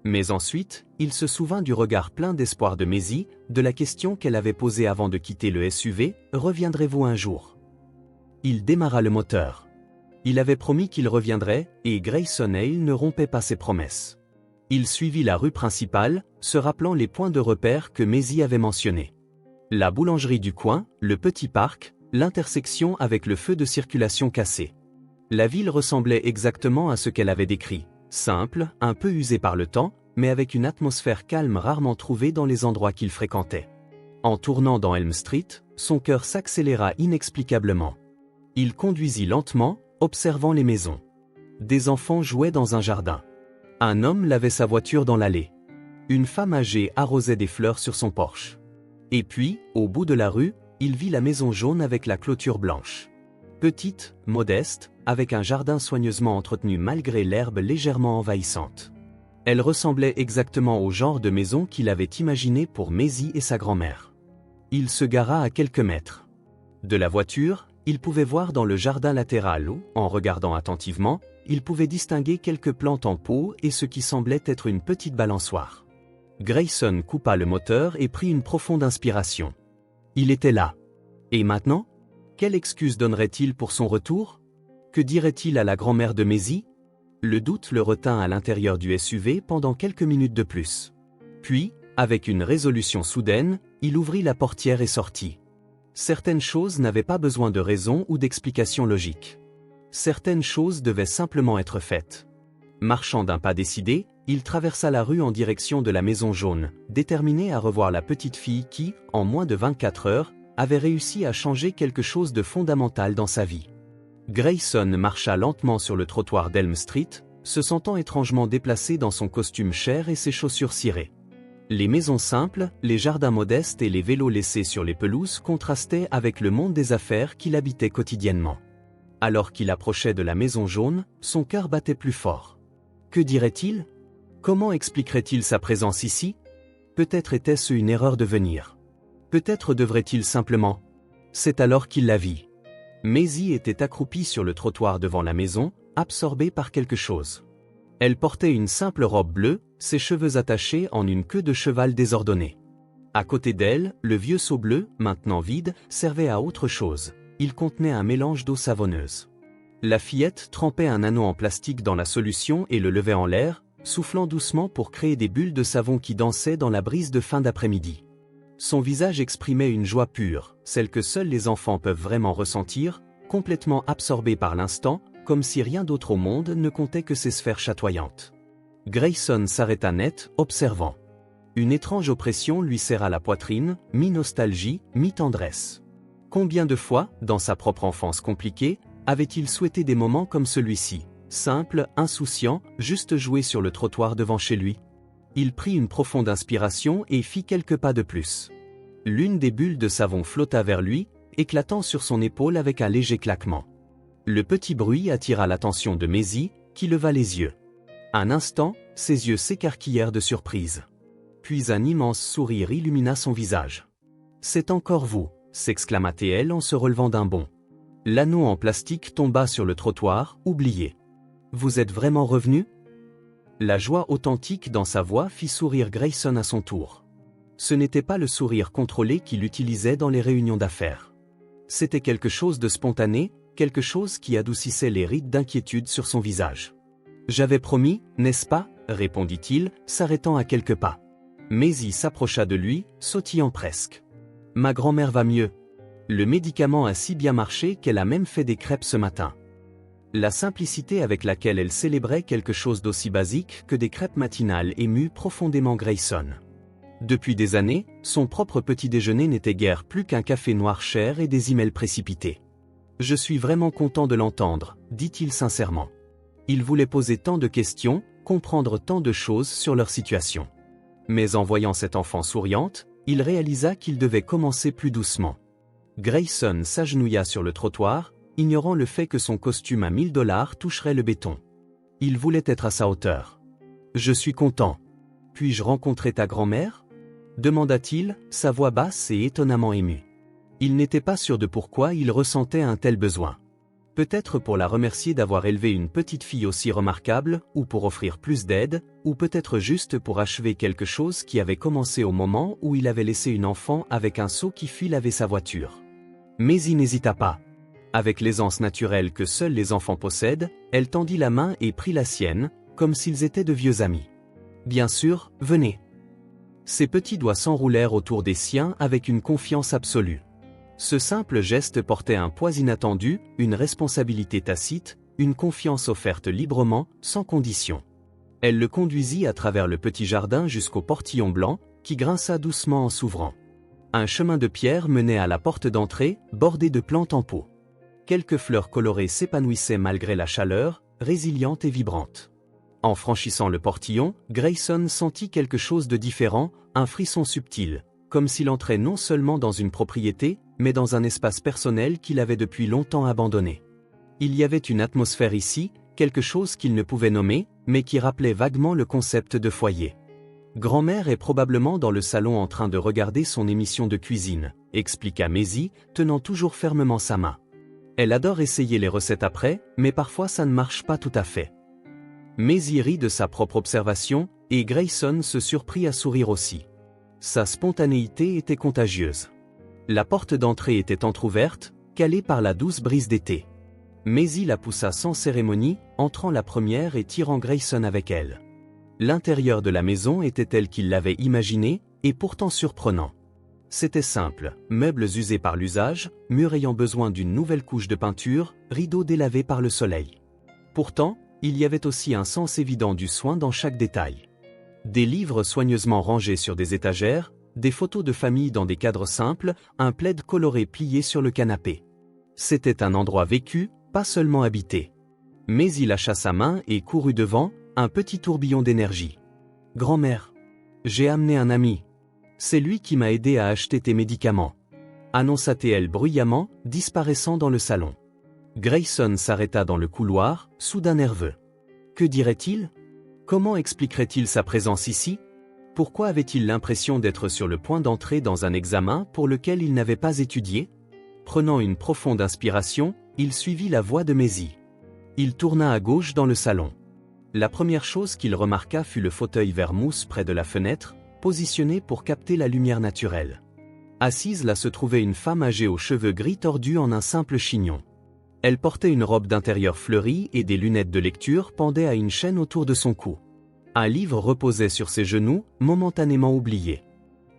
Mais ensuite, il se souvint du regard plein d'espoir de Maisie, de la question qu'elle avait posée avant de quitter le SUV, « Reviendrez-vous un jour ?» Il démarra le moteur. Il avait promis qu'il reviendrait, et Grayson Hale ne rompait pas ses promesses. Il suivit la rue principale, se rappelant les points de repère que Maisie avait mentionnés. La boulangerie du coin, le petit parc, l'intersection avec le feu de circulation cassé. La ville ressemblait exactement à ce qu'elle avait décrit. Simple, un peu usé par le temps, mais avec une atmosphère calme rarement trouvée dans les endroits qu'il fréquentait. En tournant dans Elm Street, son cœur s'accéléra inexplicablement. Il conduisit lentement, observant les maisons. Des enfants jouaient dans un jardin. Un homme lavait sa voiture dans l'allée. Une femme âgée arrosait des fleurs sur son porche. Et puis, au bout de la rue, il vit la maison jaune avec la clôture blanche. Petite, modeste, avec un jardin soigneusement entretenu malgré l'herbe légèrement envahissante. Elle ressemblait exactement au genre de maison qu'il avait imaginé pour Maisie et sa grand-mère. Il se gara à quelques mètres. De la voiture, il pouvait voir dans le jardin latéral où, en regardant attentivement, il pouvait distinguer quelques plantes en pot et ce qui semblait être une petite balançoire. Grayson coupa le moteur et prit une profonde inspiration. Il était là. Et maintenant? Quelle excuse donnerait-il pour son retour? Que dirait-il à la grand-mère de Maisie? Le doute le retint à l'intérieur du SUV pendant quelques minutes de plus. Puis, avec une résolution soudaine, il ouvrit la portière et sortit. Certaines choses n'avaient pas besoin de raison ou d'explication logique. Certaines choses devaient simplement être faites. Marchant d'un pas décidé, il traversa la rue en direction de la maison jaune, déterminé à revoir la petite fille qui, en moins de 24 heures, avait réussi à changer quelque chose de fondamental dans sa vie. Grayson marcha lentement sur le trottoir d'Elm Street, se sentant étrangement déplacé dans son costume cher et ses chaussures cirées. Les maisons simples, les jardins modestes et les vélos laissés sur les pelouses contrastaient avec le monde des affaires qu'il habitait quotidiennement. Alors qu'il approchait de la maison jaune, son cœur battait plus fort. Que dirait-il? Comment expliquerait-il sa présence ici? Peut-être était-ce une erreur de venir. Peut-être devrait-il simplement... C'est alors qu'il la vit. Maisie était accroupie sur le trottoir devant la maison, absorbée par quelque chose. Elle portait une simple robe bleue, ses cheveux attachés en une queue de cheval désordonnée. À côté d'elle, le vieux seau bleu, maintenant vide, servait à autre chose. Il contenait un mélange d'eau savonneuse. La fillette trempait un anneau en plastique dans la solution et le levait en l'air, soufflant doucement pour créer des bulles de savon qui dansaient dans la brise de fin d'après-midi. Son visage exprimait une joie pure, celle que seuls les enfants peuvent vraiment ressentir, complètement absorbés par l'instant, comme si rien d'autre au monde ne comptait que ces sphères chatoyantes. Grayson s'arrêta net, observant. Une étrange oppression lui serra la poitrine, mi-nostalgie, mi-tendresse. Combien de fois, dans sa propre enfance compliquée, avait-il souhaité des moments comme celui-ci, simple, insouciant, juste jouer sur le trottoir devant chez lui? Il prit une profonde inspiration et fit quelques pas de plus. L'une des bulles de savon flotta vers lui, éclatant sur son épaule avec un léger claquement. Le petit bruit attira l'attention de Maisie, qui leva les yeux. Un instant, ses yeux s'écarquillèrent de surprise. Puis un immense sourire illumina son visage. « C'est encore vous !» s'exclama-t-elle en se relevant d'un bond. L'anneau en plastique tomba sur le trottoir, oublié. « Vous êtes vraiment revenu ?» La joie authentique dans sa voix fit sourire Grayson à son tour. Ce n'était pas le sourire contrôlé qu'il utilisait dans les réunions d'affaires. C'était quelque chose de spontané, quelque chose qui adoucissait les rides d'inquiétude sur son visage. « J'avais promis, n'est-ce pas ?» répondit-il, s'arrêtant à quelques pas. Maisie s'approcha de lui, sautillant presque. « Ma grand-mère va mieux. Le médicament a si bien marché qu'elle a même fait des crêpes ce matin. » La simplicité avec laquelle elle célébrait quelque chose d'aussi basique que des crêpes matinales émut profondément Grayson. Depuis des années, son propre petit déjeuner n'était guère plus qu'un café noir cher et des emails précipités. « Je suis vraiment content de l'entendre, » dit-il sincèrement. Il voulait poser tant de questions, comprendre tant de choses sur leur situation. Mais en voyant cette enfant souriante, il réalisa qu'il devait commencer plus doucement. Grayson s'agenouilla sur le trottoir, ignorant le fait que son costume à $1000 toucherait le béton. Il voulait être à sa hauteur. « Je suis content. Puis-je rencontrer ta grand-mère » demanda-t-il, sa voix basse et étonnamment émue. Il n'était pas sûr de pourquoi il ressentait un tel besoin. Peut-être pour la remercier d'avoir élevé une petite fille aussi remarquable, ou pour offrir plus d'aide, ou peut-être juste pour achever quelque chose qui avait commencé au moment où il avait laissé une enfant avec un seau qui fuit laver sa voiture. Mais il n'hésita pas. Avec l'aisance naturelle que seuls les enfants possèdent, elle tendit la main et prit la sienne, comme s'ils étaient de vieux amis. « Bien sûr, venez. » Ses petits doigts s'enroulèrent autour des siens avec une confiance absolue. Ce simple geste portait un poids inattendu, une responsabilité tacite, une confiance offerte librement, sans condition. Elle le conduisit à travers le petit jardin jusqu'au portillon blanc, qui grinça doucement en s'ouvrant. Un chemin de pierre menait à la porte d'entrée, bordée de plantes en pot. Quelques fleurs colorées s'épanouissaient malgré la chaleur, résilientes et vibrantes. En franchissant le portillon, Grayson sentit quelque chose de différent, un frisson subtil, comme s'il entrait non seulement dans une propriété, mais dans un espace personnel qu'il avait depuis longtemps abandonné. Il y avait une atmosphère ici, quelque chose qu'il ne pouvait nommer, mais qui rappelait vaguement le concept de foyer. Grand-mère est probablement dans le salon en train de regarder son émission de cuisine, expliqua Maisie, tenant toujours fermement sa main. Elle adore essayer les recettes après, mais parfois ça ne marche pas tout à fait. Maisie rit de sa propre observation, et Grayson se surprit à sourire aussi. Sa spontanéité était contagieuse. La porte d'entrée était entr'ouverte, calée par la douce brise d'été. Maisie la poussa sans cérémonie, entrant la première et tirant Grayson avec elle. L'intérieur de la maison était tel qu'il l'avait imaginé, et pourtant surprenant. C'était simple, meubles usés par l'usage, murs ayant besoin d'une nouvelle couche de peinture, rideaux délavés par le soleil. Pourtant, il y avait aussi un sens évident du soin dans chaque détail. Des livres soigneusement rangés sur des étagères, des photos de famille dans des cadres simples, un plaid coloré plié sur le canapé. C'était un endroit vécu, pas seulement habité. Mais il lâcha sa main et courut devant, un petit tourbillon d'énergie. « Grand-mère, j'ai amené un ami. C'est lui qui m'a aidé à acheter tes médicaments. » annonça-t-elle bruyamment, disparaissant dans le salon. Grayson s'arrêta dans le couloir, soudain nerveux. Que dirait-il? Comment expliquerait-il sa présence ici? Pourquoi avait-il l'impression d'être sur le point d'entrer dans un examen pour lequel il n'avait pas étudié? Prenant une profonde inspiration, il suivit la voix de Maisie. Il tourna à gauche dans le salon. La première chose qu'il remarqua fut le fauteuil vert mousse près de la fenêtre, positionné pour capter la lumière naturelle. Assise là se trouvait une femme âgée aux cheveux gris tordus en un simple chignon. Elle portait une robe d'intérieur fleurie et des lunettes de lecture pendaient à une chaîne autour de son cou. Un livre reposait sur ses genoux, momentanément oublié.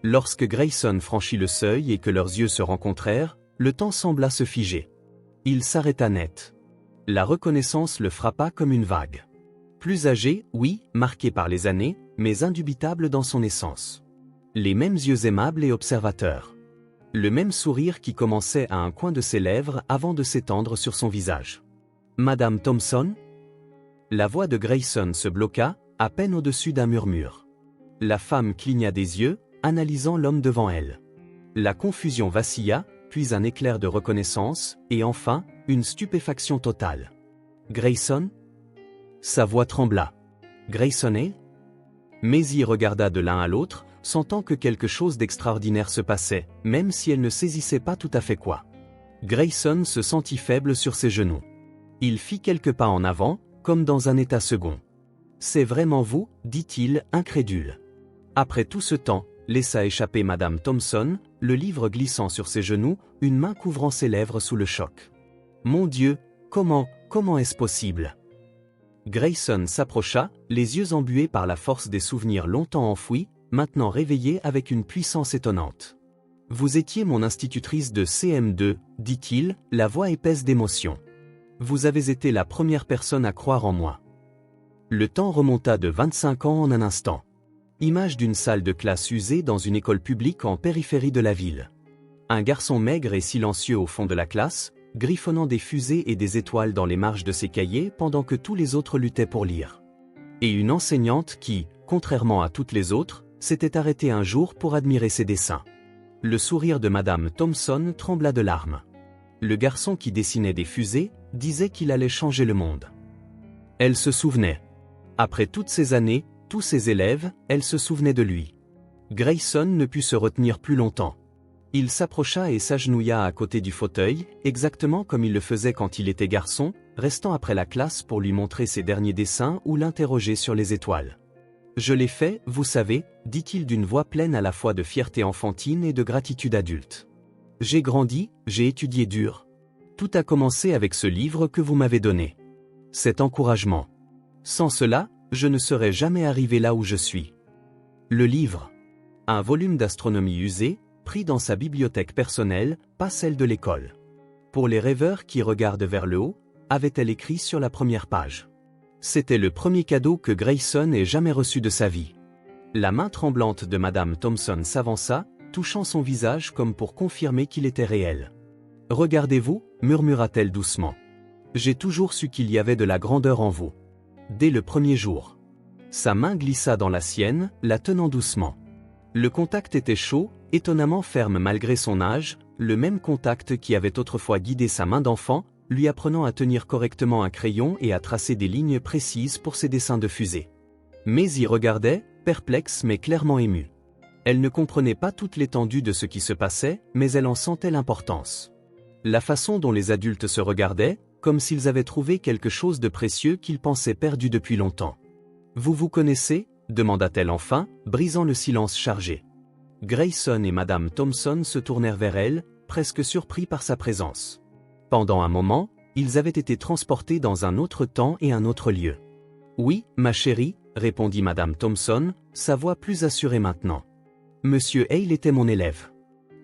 Lorsque Grayson franchit le seuil et que leurs yeux se rencontrèrent, le temps sembla se figer. Il s'arrêta net. La reconnaissance le frappa comme une vague. Plus âgé, oui, marqué par les années, mais indubitable dans son essence. Les mêmes yeux aimables et observateurs. Le même sourire qui commençait à un coin de ses lèvres avant de s'étendre sur son visage. « Madame Thompson ?» La voix de Grayson se bloqua, à peine au-dessus d'un murmure. La femme cligna des yeux, analysant l'homme devant elle. La confusion vacilla, puis un éclair de reconnaissance, et enfin, une stupéfaction totale. « Grayson ?» Sa voix trembla. « Grayson est ?» Maisie regarda de l'un à l'autre, sentant que quelque chose d'extraordinaire se passait, même si elle ne saisissait pas tout à fait quoi. Grayson se sentit faible sur ses genoux. Il fit quelques pas en avant, comme dans un état second. « C'est vraiment vous ?» dit-il, incrédule. Après tout ce temps, laissa échapper Madame Thompson, le livre glissant sur ses genoux, une main couvrant ses lèvres sous le choc. « Mon Dieu, comment est-ce possible ?» Grayson s'approcha, les yeux embués par la force des souvenirs longtemps enfouis, maintenant réveillés avec une puissance étonnante. « Vous étiez mon institutrice de CM2, dit-il, la voix épaisse d'émotion. Vous avez été la première personne à croire en moi. » Le temps remonta de 25 ans en un instant. Image d'une salle de classe usée dans une école publique en périphérie de la ville. Un garçon maigre et silencieux au fond de la classe, griffonnant des fusées et des étoiles dans les marges de ses cahiers pendant que tous les autres luttaient pour lire. Et une enseignante qui, contrairement à toutes les autres, s'était arrêtée un jour pour admirer ses dessins. Le sourire de Madame Thompson trembla de larmes. Le garçon qui dessinait des fusées disait qu'il allait changer le monde. Elle se souvenait. Après toutes ces années, tous ses élèves, elle se souvenait de lui. Grayson ne put se retenir plus longtemps. Il s'approcha et s'agenouilla à côté du fauteuil, exactement comme il le faisait quand il était garçon, restant après la classe pour lui montrer ses derniers dessins ou l'interroger sur les étoiles. « Je l'ai fait, vous savez, » dit-il d'une voix pleine à la fois de fierté enfantine et de gratitude adulte. « J'ai grandi, j'ai étudié dur. Tout a commencé avec ce livre que vous m'avez donné. Cet encouragement. Sans cela, je ne serais jamais arrivé là où je suis. » Le livre. Un volume d'astronomie usé, pris dans sa bibliothèque personnelle, pas celle de l'école. Pour les rêveurs qui regardent vers le haut, avait-elle écrit sur la première page. C'était le premier cadeau que Grayson ait jamais reçu de sa vie. La main tremblante de Madame Thompson s'avança, touchant son visage comme pour confirmer qu'il était réel. « Regardez-vous » murmura-t-elle doucement. « J'ai toujours su qu'il y avait de la grandeur en vous. Dès le premier jour. » Sa main glissa dans la sienne, la tenant doucement. Le contact était chaud, étonnamment ferme malgré son âge, le même contact qui avait autrefois guidé sa main d'enfant, lui apprenant à tenir correctement un crayon et à tracer des lignes précises pour ses dessins de fusée. Mais y regardait, perplexe mais clairement émue. Elle ne comprenait pas toute l'étendue de ce qui se passait, mais elle en sentait l'importance. La façon dont les adultes se regardaient, comme s'ils avaient trouvé quelque chose de précieux qu'ils pensaient perdu depuis longtemps. « Vous vous connaissez ?» demanda-t-elle enfin, brisant le silence chargé. Grayson et Madame Thompson se tournèrent vers elle, presque surpris par sa présence. Pendant un moment, ils avaient été transportés dans un autre temps et un autre lieu. « Oui, ma chérie » répondit Madame Thompson, sa voix plus assurée maintenant. « Monsieur Hale était mon élève.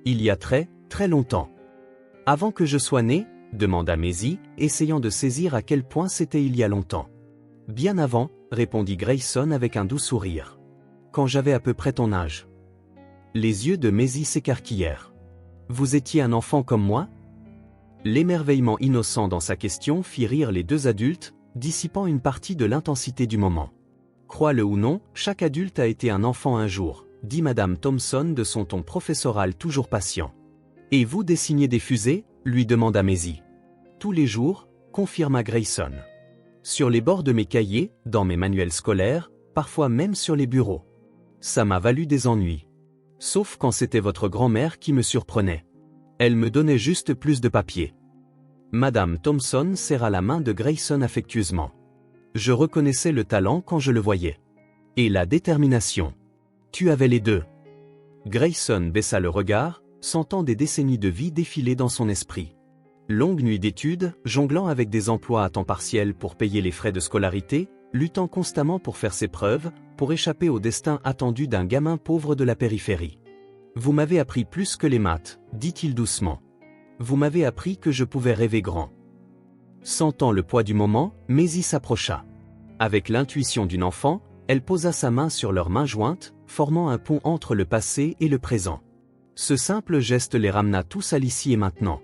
Il y a très longtemps. »« Avant que je sois née ?» demanda Maisie, essayant de saisir à quel point c'était il y a longtemps. « Bien avant » répondit Grayson avec un doux sourire. « Quand j'avais à peu près ton âge. » Les yeux de Maisie s'écarquillèrent. « Vous étiez un enfant comme moi ?» L'émerveillement innocent dans sa question fit rire les deux adultes, dissipant une partie de l'intensité du moment. « Crois-le ou non, chaque adulte a été un enfant un jour, » dit Madame Thompson de son ton professoral toujours patient. « Et vous dessinez des fusées ?» lui demanda Maisie. « Tous les jours » confirma Grayson. « Sur les bords de mes cahiers, dans mes manuels scolaires, parfois même sur les bureaux. Ça m'a valu des ennuis. Sauf quand c'était votre grand-mère qui me surprenait. Elle me donnait juste plus de papier. » Madame Thompson serra la main de Grayson affectueusement. Je reconnaissais le talent quand je le voyais. Et la détermination. Tu avais les deux. Grayson baissa le regard, sentant des décennies de vie défiler dans son esprit. Longue nuit d'études, jonglant avec des emplois à temps partiel pour payer les frais de scolarité, luttant constamment pour faire ses preuves, pour échapper au destin attendu d'un gamin pauvre de la périphérie. Vous m'avez appris plus que les maths, dit-il doucement. Vous m'avez appris que je pouvais rêver grand. Sentant le poids du moment, Maisie s'approcha. Avec l'intuition d'une enfant, elle posa sa main sur leurs mains jointes, formant un pont entre le passé et le présent. Ce simple geste les ramena tous à l'ici et maintenant.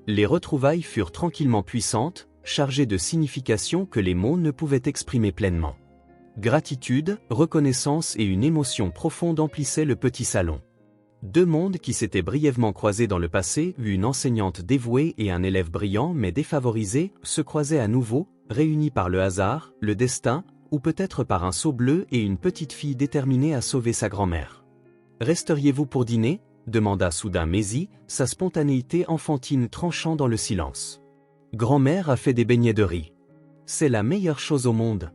Les retrouvailles furent tranquillement puissantes, chargées de significations que les mots ne pouvaient exprimer pleinement. Gratitude, reconnaissance et une émotion profonde emplissaient le petit salon. Deux mondes qui s'étaient brièvement croisés dans le passé, une enseignante dévouée et un élève brillant mais défavorisé, se croisaient à nouveau, réunis par le hasard, le destin, ou peut-être par un seau bleu et une petite fille déterminée à sauver sa grand-mère. « Resteriez-vous pour dîner » demanda soudain Maisie, sa spontanéité enfantine tranchant dans le silence. « Grand-mère a fait des beignets de riz. C'est la meilleure chose au monde. »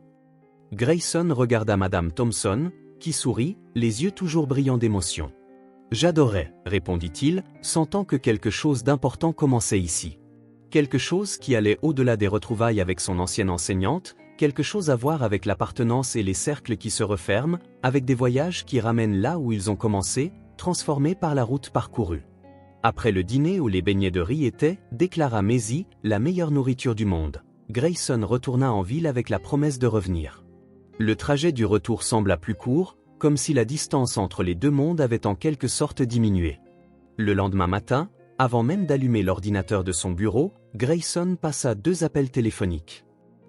Grayson regarda Madame Thompson, qui sourit, les yeux toujours brillants d'émotion. « J'adorais, » répondit-il, sentant que quelque chose d'important commençait ici. Quelque chose qui allait au-delà des retrouvailles avec son ancienne enseignante, quelque chose à voir avec l'appartenance et les cercles qui se referment, avec des voyages qui ramènent là où ils ont commencé, transformés par la route parcourue. Après le dîner où les beignets de riz étaient, déclara Maisie, la meilleure nourriture du monde, Grayson retourna en ville avec la promesse de revenir. Le trajet du retour sembla plus court, comme si la distance entre les deux mondes avait en quelque sorte diminué. Le lendemain matin, avant même d'allumer l'ordinateur de son bureau, Grayson passa 2 appels téléphoniques.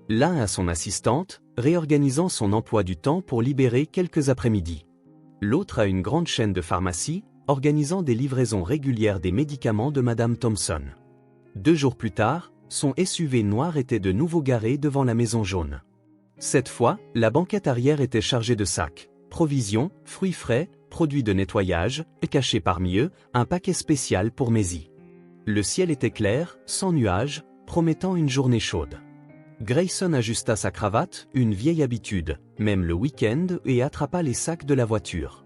L'un à son assistante, réorganisant son emploi du temps pour libérer quelques après-midi. L'autre à une grande chaîne de pharmacie, organisant des livraisons régulières des médicaments de Madame Thompson. 2 jours plus tard, son SUV noir était de nouveau garé devant la maison jaune. Cette fois, la banquette arrière était chargée de sacs, provisions, fruits frais, produits de nettoyage, et caché parmi eux, un paquet spécial pour Maisie. Le ciel était clair, sans nuages, promettant une journée chaude. Grayson ajusta sa cravate, une vieille habitude, même le week-end, et attrapa les sacs de la voiture.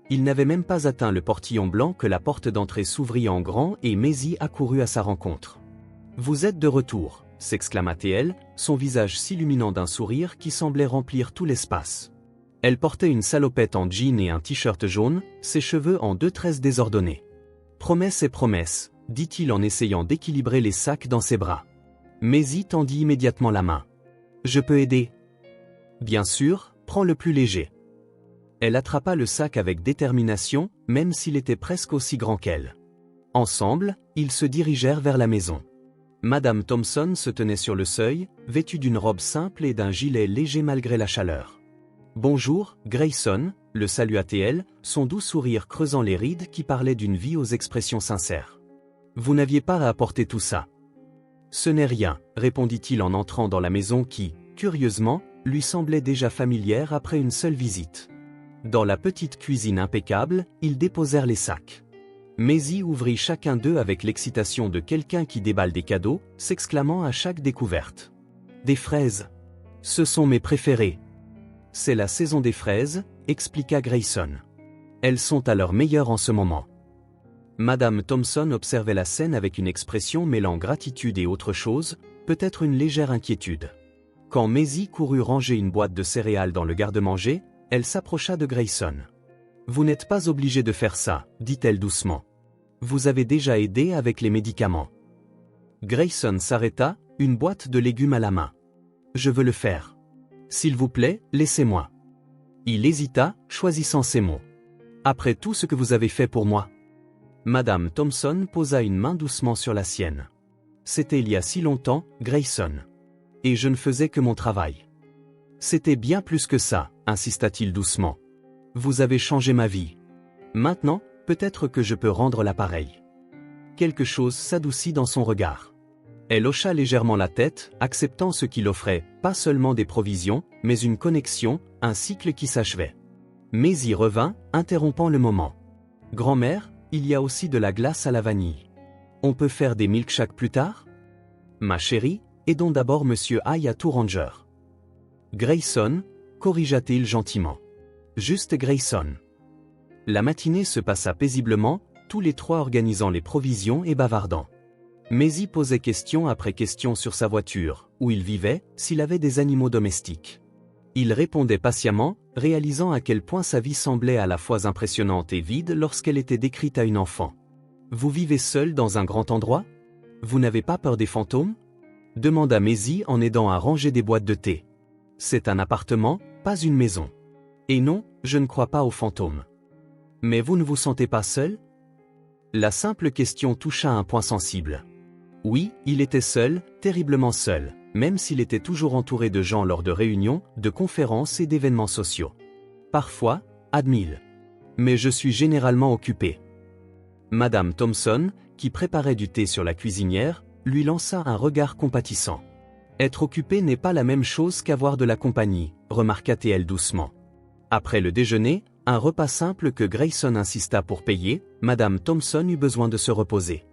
Il n'avait même pas atteint le portillon blanc que la porte d'entrée s'ouvrit en grand et Maisie accourut à sa rencontre. « Vous êtes de retour » s'exclama-t-elle, son visage s'illuminant d'un sourire qui semblait remplir tout l'espace. Elle portait une salopette en jean et un t-shirt jaune, ses cheveux en 2 tresses désordonnées. « Promesse et promesse » dit-il en essayant d'équilibrer les sacs dans ses bras. Maisie tendit immédiatement la main. « Je peux aider ?»« Bien sûr, prends le plus léger. » Elle attrapa le sac avec détermination, même s'il était presque aussi grand qu'elle. Ensemble, ils se dirigèrent vers la maison. Madame Thompson se tenait sur le seuil, vêtue d'une robe simple et d'un gilet léger malgré la chaleur. « Bonjour, Grayson » le salua-t-elle, son doux sourire creusant les rides qui parlaient d'une vie aux expressions sincères. « Vous n'aviez pas à apporter tout ça. »« Ce n'est rien » répondit-il en entrant dans la maison qui, curieusement, lui semblait déjà familière après une seule visite. Dans la petite cuisine impeccable, ils déposèrent les sacs. Maisie ouvrit chacun d'eux avec l'excitation de quelqu'un qui déballe des cadeaux, s'exclamant à chaque découverte. « Des fraises. Ce sont mes préférées. »« C'est la saison des fraises » expliqua Grayson. « Elles sont à leur meilleur en ce moment. » Madame Thompson observait la scène avec une expression mêlant gratitude et autre chose, peut-être une légère inquiétude. Quand Maisie courut ranger une boîte de céréales dans le garde-manger, elle s'approcha de Grayson. « Vous n'êtes pas obligé de faire ça, » dit-elle doucement. « Vous avez déjà aidé avec les médicaments. » Grayson s'arrêta, une boîte de légumes à la main. « Je veux le faire. S'il vous plaît, laissez-moi. » Il hésita, choisissant ses mots. « Après tout ce que vous avez fait pour moi ?» Madame Thompson posa une main doucement sur la sienne. « C'était il y a si longtemps, Grayson. Et je ne faisais que mon travail. »« C'était bien plus que ça, » insista-t-il doucement. « Vous avez changé ma vie. Maintenant, peut-être que je peux rendre l'appareil. » Quelque chose s'adoucit dans son regard. Elle hocha légèrement la tête, acceptant ce qu'il offrait, pas seulement des provisions, mais une connexion, un cycle qui s'achevait. Maisie revint, interrompant le moment. « Grand-mère, il y a aussi de la glace à la vanille. On peut faire des milkshakes plus tard ? » « Ma chérie, aidons d'abord Monsieur High à tout ranger. »« Grayson » corrigea-t-il gentiment. « Juste Grayson. » La matinée se passa paisiblement, tous les trois organisant les provisions et bavardant. Maisie posait question après question sur sa voiture, où il vivait, s'il avait des animaux domestiques. Il répondait patiemment, réalisant à quel point sa vie semblait à la fois impressionnante et vide lorsqu'elle était décrite à une enfant. Vous vivez seul dans un grand endroit? Vous n'avez pas peur des fantômes? Demanda Maisie en aidant à ranger des boîtes de thé. C'est un appartement, pas une maison. Et non, je ne crois pas aux fantômes. Mais vous ne vous sentez pas seul? La simple question toucha un point sensible. Oui, il était seul, terriblement seul, même s'il était toujours entouré de gens lors de réunions, de conférences et d'événements sociaux. Parfois, admit-il. Mais je suis généralement occupé. Madame Thompson, qui préparait du thé sur la cuisinière, lui lança un regard compatissant. Être occupé n'est pas la même chose qu'avoir de la compagnie, remarqua-t-elle doucement. Après le déjeuner, un repas simple que Grayson insista pour payer, Madame Thompson eut besoin de se reposer.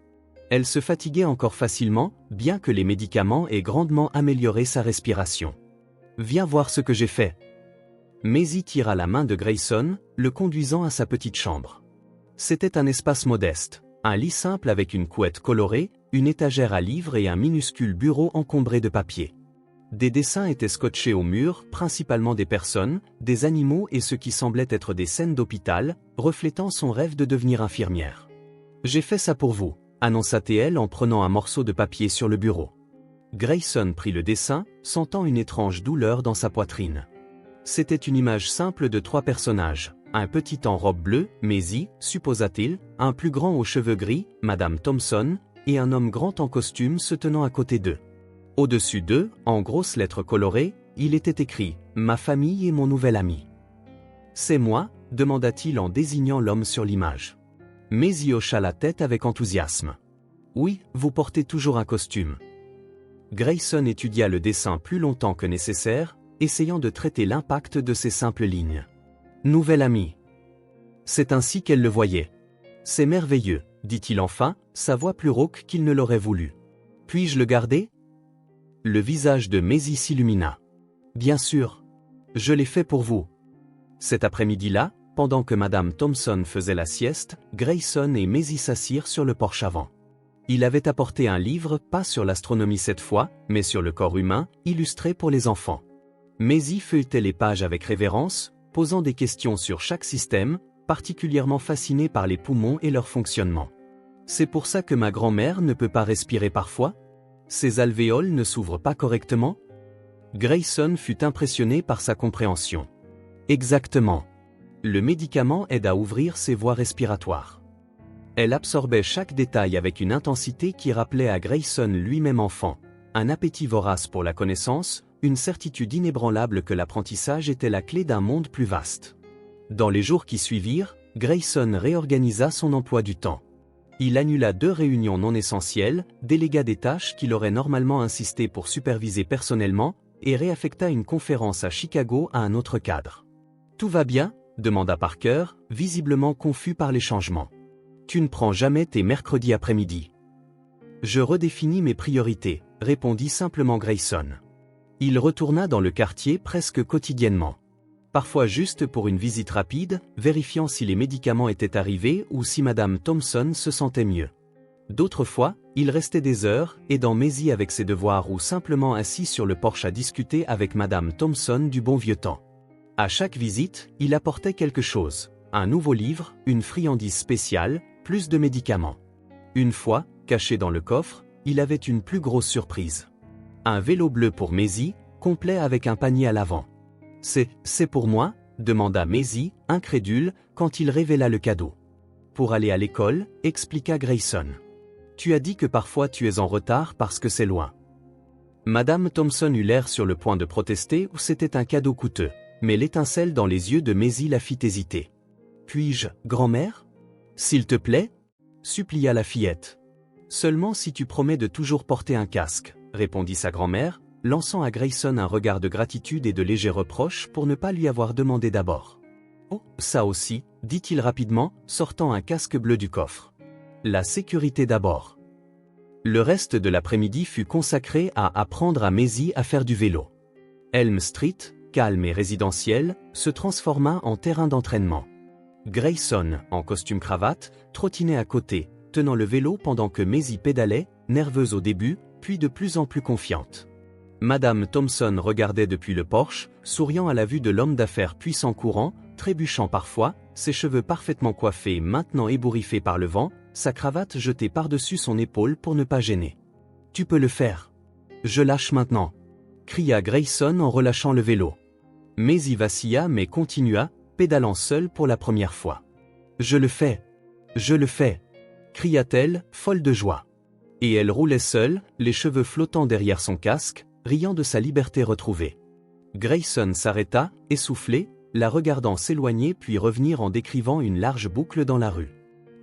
Elle se fatiguait encore facilement, bien que les médicaments aient grandement amélioré sa respiration. « Viens voir ce que j'ai fait. » Maisie tira la main de Grayson, le conduisant à sa petite chambre. C'était un espace modeste, un lit simple avec une couette colorée, une étagère à livres et un minuscule bureau encombré de papier. Des dessins étaient scotchés au mur, principalement des personnes, des animaux et ce qui semblait être des scènes d'hôpital, reflétant son rêve de devenir infirmière. « J'ai fait ça pour vous, » annonça-t-elle en prenant un morceau de papier sur le bureau. Grayson prit le dessin, sentant une étrange douleur dans sa poitrine. C'était une image simple de 3 personnages. Un petit en robe bleue, Maisie, supposa-t-il, un plus grand aux cheveux gris, Madame Thompson, et un homme grand en costume se tenant à côté d'eux. Au-dessus d'eux, en grosses lettres colorées, il était écrit « Ma famille et mon nouvel ami ». « C'est moi ?» demanda-t-il en désignant l'homme sur l'image. Maisie hocha la tête avec enthousiasme. « Oui, vous portez toujours un costume. » Grayson étudia le dessin plus longtemps que nécessaire, essayant de traiter l'impact de ces simples lignes. « Nouvel ami. » C'est ainsi qu'elle le voyait. « C'est merveilleux, » dit-il enfin, sa voix plus rauque qu'il ne l'aurait voulu. « Puis-je le garder ?» Le visage de Maisie s'illumina. « Bien sûr. Je l'ai fait pour vous. » Cet après-midi-là, pendant que Madame Thompson faisait la sieste, Grayson et Maisie s'assirent sur le porche avant. Il avait apporté un livre, pas sur l'astronomie cette fois, mais sur le corps humain, illustré pour les enfants. Maisie feuilletait les pages avec révérence, posant des questions sur chaque système, particulièrement fascinée par les poumons et leur fonctionnement. « C'est pour ça que ma grand-mère ne peut pas respirer parfois ? Ses alvéoles ne s'ouvrent pas correctement ?» Grayson fut impressionné par sa compréhension. « Exactement. Le médicament aide à ouvrir ses voies respiratoires. » Elle absorbait chaque détail avec une intensité qui rappelait à Grayson lui-même enfant, un appétit vorace pour la connaissance, une certitude inébranlable que l'apprentissage était la clé d'un monde plus vaste. Dans les jours qui suivirent, Grayson réorganisa son emploi du temps. Il annula 2 réunions non essentielles, délégua des tâches qu'il aurait normalement insisté pour superviser personnellement, et réaffecta une conférence à Chicago à un autre cadre. « Tout va bien ?» demanda Parker, visiblement confus par les changements. « Tu ne prends jamais tes mercredis après-midi. »« Je redéfinis mes priorités », répondit simplement Grayson. Il retourna dans le quartier presque quotidiennement. Parfois juste pour une visite rapide, vérifiant si les médicaments étaient arrivés ou si Madame Thompson se sentait mieux. D'autres fois, il restait des heures, aidant Maisie avec ses devoirs ou simplement assis sur le porche à discuter avec Madame Thompson du bon vieux temps. À chaque visite, il apportait quelque chose, un nouveau livre, une friandise spéciale, plus de médicaments. Une fois, caché dans le coffre, il avait une plus grosse surprise. Un vélo bleu pour Maisie, complet avec un panier à l'avant. « C'est pour moi ?» demanda Maisie, incrédule, quand il révéla le cadeau. « Pour aller à l'école » expliqua Grayson. « Tu as dit que parfois tu es en retard parce que c'est loin. » Madame Thompson eut l'air sur le point de protester ou c'était un cadeau coûteux, mais l'étincelle dans les yeux de Maisie la fit hésiter. « Puis-je, grand-mère ?»« S'il te plaît ?» supplia la fillette. « Seulement si tu promets de toujours porter un casque » répondit sa grand-mère, lançant à Grayson un regard de gratitude et de légers reproches pour ne pas lui avoir demandé d'abord. « Oh, ça aussi » dit-il rapidement, sortant un casque bleu du coffre. « La sécurité d'abord. » Le reste de l'après-midi fut consacré à apprendre à Maisie à faire du vélo. Elm Street, calme et résidentielle, se transforma en terrain d'entraînement. Grayson, en costume cravate, trottinait à côté, tenant le vélo pendant que Maisie pédalait, nerveuse au début, puis de plus en plus confiante. Madame Thompson regardait depuis le porche, souriant à la vue de l'homme d'affaires puissant courant, trébuchant parfois, ses cheveux parfaitement coiffés maintenant ébouriffés par le vent, sa cravate jetée par-dessus son épaule pour ne pas gêner. « Tu peux le faire. Je lâche maintenant !» cria Grayson en relâchant le vélo. Maisie vacilla mais continua, pédalant seule pour la première fois. « Je le fais. Je le fais !» cria-t-elle, folle de joie. Et elle roulait seule, les cheveux flottant derrière son casque, riant de sa liberté retrouvée. Grayson s'arrêta, essoufflé, la regardant s'éloigner puis revenir en décrivant une large boucle dans la rue.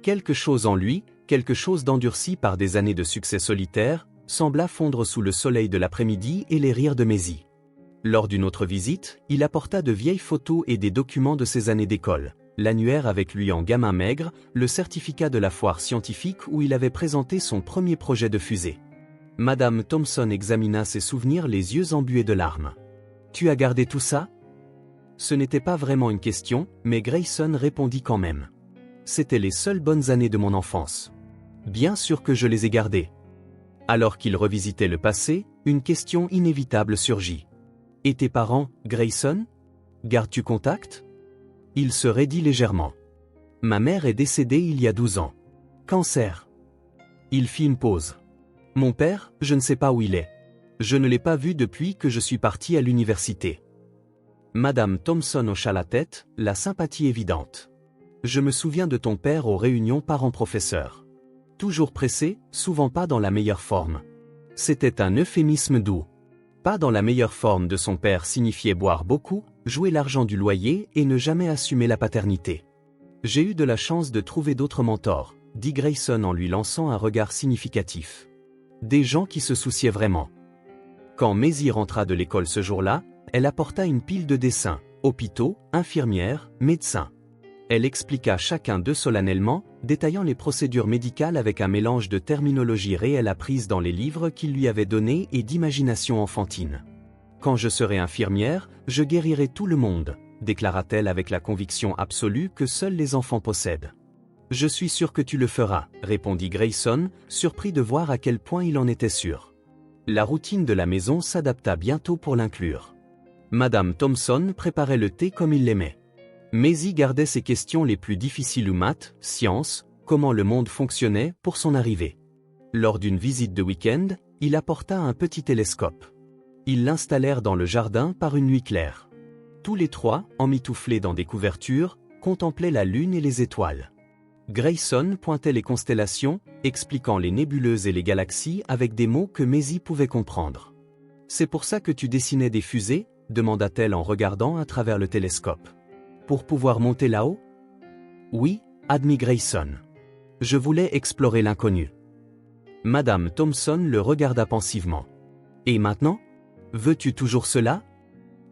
Quelque chose en lui, quelque chose d'endurci par des années de succès solitaire, sembla fondre sous le soleil de l'après-midi et les rires de Maisie. Lors d'une autre visite, il apporta de vieilles photos et des documents de ses années d'école, l'annuaire avec lui en gamin maigre, le certificat de la foire scientifique où il avait présenté son premier projet de fusée. Madame Thompson examina ses souvenirs les yeux embués de larmes. « Tu as gardé tout ça ?» Ce n'était pas vraiment une question, mais Grayson répondit quand même. « C'étaient les seules bonnes années de mon enfance. Bien sûr que je les ai gardées. » Alors qu'il revisitait le passé, une question inévitable surgit. « Et tes parents, Grayson? Gardes-tu contact ?» Il se raidit légèrement. « Ma mère est décédée il y a 12 ans. Cancer. » Il fit une pause. « Mon père, je ne sais pas où il est. Je ne l'ai pas vu depuis que je suis parti à l'université. » Madame Thompson hocha la tête, la sympathie évidente. « Je me souviens de ton père aux réunions parents-professeurs. Toujours pressé, souvent pas dans la meilleure forme. » C'était un euphémisme doux. Pas dans la meilleure forme de son père signifiait boire beaucoup, jouer l'argent du loyer et ne jamais assumer la paternité. « J'ai eu de la chance de trouver d'autres mentors, » dit Grayson en lui lançant un regard significatif. Des gens qui se souciaient vraiment. Quand Maisie rentra de l'école ce jour-là, elle apporta une pile de dessins, hôpitaux, infirmières, médecins. Elle expliqua chacun d'eux solennellement, détaillant les procédures médicales avec un mélange de terminologie réelle apprise dans les livres qu'il lui avait donnés et d'imagination enfantine. « Quand je serai infirmière, je guérirai tout le monde, » déclara-t-elle avec la conviction absolue que seuls les enfants possèdent. « Je suis sûr que tu le feras, » répondit Grayson, surpris de voir à quel point il en était sûr. La routine de la maison s'adapta bientôt pour l'inclure. Madame Thompson préparait le thé comme il l'aimait. Maisie gardait ses questions les plus difficiles ou maths, sciences, comment le monde fonctionnait pour son arrivée. Lors d'une visite de week-end, il apporta un petit télescope. Ils l'installèrent dans le jardin par une nuit claire. Tous les trois, emmitouflés dans des couvertures, contemplaient la lune et les étoiles. Grayson pointait les constellations, expliquant les nébuleuses et les galaxies avec des mots que Maisie pouvait comprendre. « C'est pour ça que tu dessinais des fusées ?» demanda-t-elle en regardant à travers le télescope. « Pour pouvoir monter là-haut ?»« Oui, » admit Grayson. « Je voulais explorer l'inconnu. » Madame Thompson le regarda pensivement. « Et maintenant? Veux-tu toujours cela ?»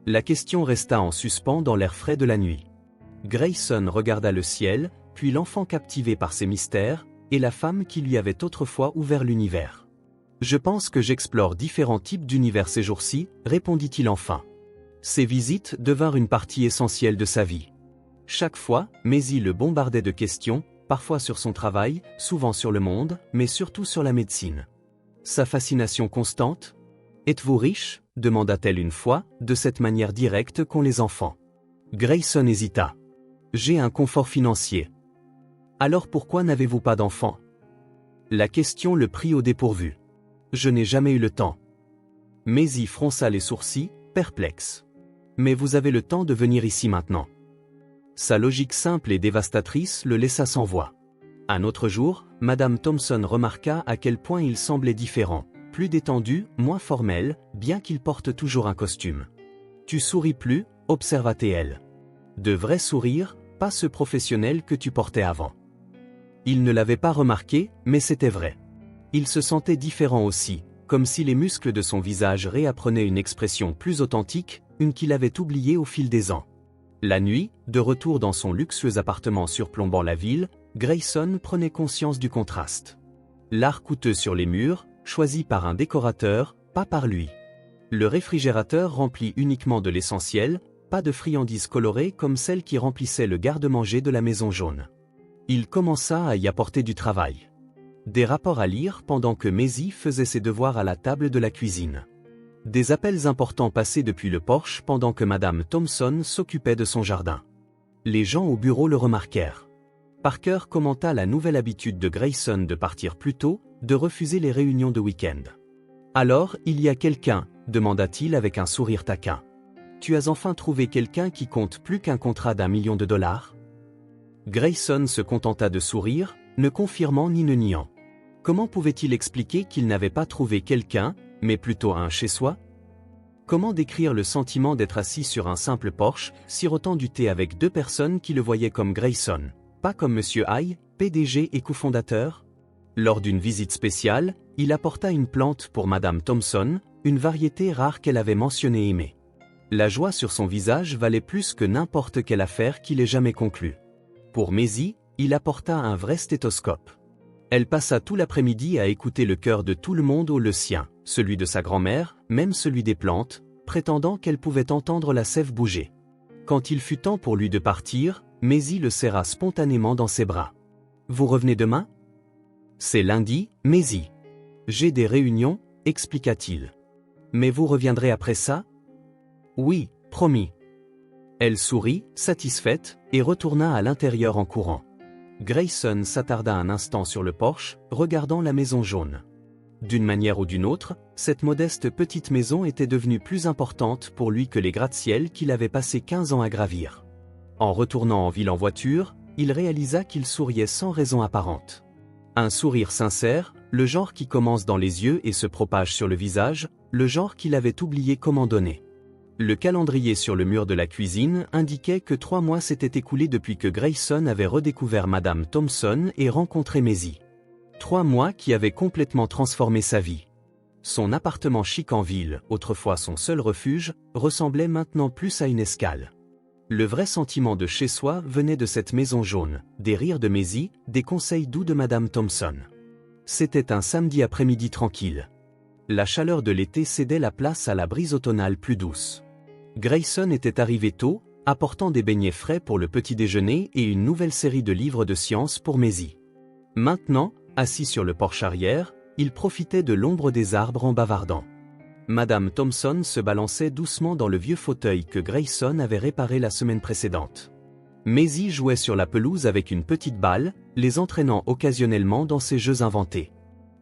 La question resta en suspens dans l'air frais de la nuit. Grayson regarda le ciel, puis l'enfant captivé par ses mystères, et la femme qui lui avait autrefois ouvert l'univers. « Je pense que j'explore différents types d'univers ces jours-ci, » répondit-il enfin. Ces visites devinrent une partie essentielle de sa vie. Chaque fois, Maisie le bombardait de questions, parfois sur son travail, souvent sur le monde, mais surtout sur la médecine. Sa fascination constante ? « Êtes-vous riche ?» demanda-t-elle une fois, de cette manière directe qu'ont les enfants. Grayson hésita. « J'ai un confort financier. » « Alors pourquoi n'avez-vous pas d'enfants ?» La question le prit au dépourvu. « Je n'ai jamais eu le temps. » Maisie fronça les sourcils, perplexe. « Mais vous avez le temps de venir ici maintenant. » Sa logique simple et dévastatrice le laissa sans voix. Un autre jour, Madame Thompson remarqua à quel point il semblait différent, plus détendu, moins formel, bien qu'il porte toujours un costume. « Tu souris plus ?» observa-t-elle. « De vrais sourires, pas ce professionnel que tu portais avant. » Il ne l'avait pas remarqué, mais c'était vrai. Il se sentait différent aussi, comme si les muscles de son visage réapprenaient une expression plus authentique, une qu'il avait oubliée au fil des ans. La nuit, de retour dans son luxueux appartement surplombant la ville, Grayson prenait conscience du contraste. L'art coûteux sur les murs, choisi par un décorateur, pas par lui. Le réfrigérateur rempli uniquement de l'essentiel, pas de friandises colorées comme celles qui remplissaient le garde-manger de la maison jaune. Il commença à y apporter du travail. Des rapports à lire pendant que Maisie faisait ses devoirs à la table de la cuisine. Des appels importants passaient depuis le porche pendant que Madame Thompson s'occupait de son jardin. Les gens au bureau le remarquèrent. Parker commenta la nouvelle habitude de Grayson de partir plus tôt, de refuser les réunions de week-end. « Alors, il y a quelqu'un ?» demanda-t-il avec un sourire taquin. « Tu as enfin trouvé quelqu'un qui compte plus qu'un contrat d'1 million de dollars ?» Grayson se contenta de sourire, ne confirmant ni ne niant. Comment pouvait-il expliquer qu'il n'avait pas trouvé quelqu'un, mais plutôt un chez-soi? Comment décrire le sentiment d'être assis sur un simple porche, sirotant du thé avec deux personnes qui le voyaient comme Grayson, pas comme Monsieur High, PDG et cofondateur? Lors d'une visite spéciale, il apporta une plante pour Madame Thompson, une variété rare qu'elle avait mentionné aimer. La joie sur son visage valait plus que n'importe quelle affaire qu'il ait jamais conclue. Pour Maisie, il apporta un vrai stéthoscope. Elle passa tout l'après-midi à écouter le cœur de tout le monde au le sien, celui de sa grand-mère, même celui des plantes, prétendant qu'elle pouvait entendre la sève bouger. Quand il fut temps pour lui de partir, Maisie le serra spontanément dans ses bras. « Vous revenez demain ?»« C'est lundi, Maisie. »« J'ai des réunions, » expliqua-t-il. « Mais vous reviendrez après ça ?»« Oui, promis. » Elle sourit, satisfaite, et retourna à l'intérieur en courant. Grayson s'attarda un instant sur le porche, regardant la maison jaune. D'une manière ou d'une autre, cette modeste petite maison était devenue plus importante pour lui que les gratte-ciel qu'il avait passé 15 ans à gravir. En retournant en ville en voiture, il réalisa qu'il souriait sans raison apparente. Un sourire sincère, le genre qui commence dans les yeux et se propage sur le visage, le genre qu'il avait oublié comment donner. Le calendrier sur le mur de la cuisine indiquait que 3 mois s'étaient écoulés depuis que Grayson avait redécouvert Madame Thompson et rencontré Maisie. 3 mois qui avaient complètement transformé sa vie. Son appartement chic en ville, autrefois son seul refuge, ressemblait maintenant plus à une escale. Le vrai sentiment de chez-soi venait de cette maison jaune, des rires de Maisie, des conseils doux de Madame Thompson. C'était un samedi après-midi tranquille. La chaleur de l'été cédait la place à la brise automnale plus douce. Grayson était arrivé tôt, apportant des beignets frais pour le petit déjeuner et une nouvelle série de livres de sciences pour Maisie. Maintenant, assis sur le porche arrière, il profitait de l'ombre des arbres en bavardant. Madame Thompson se balançait doucement dans le vieux fauteuil que Grayson avait réparé la semaine précédente. Maisie jouait sur la pelouse avec une petite balle, les entraînant occasionnellement dans ses jeux inventés.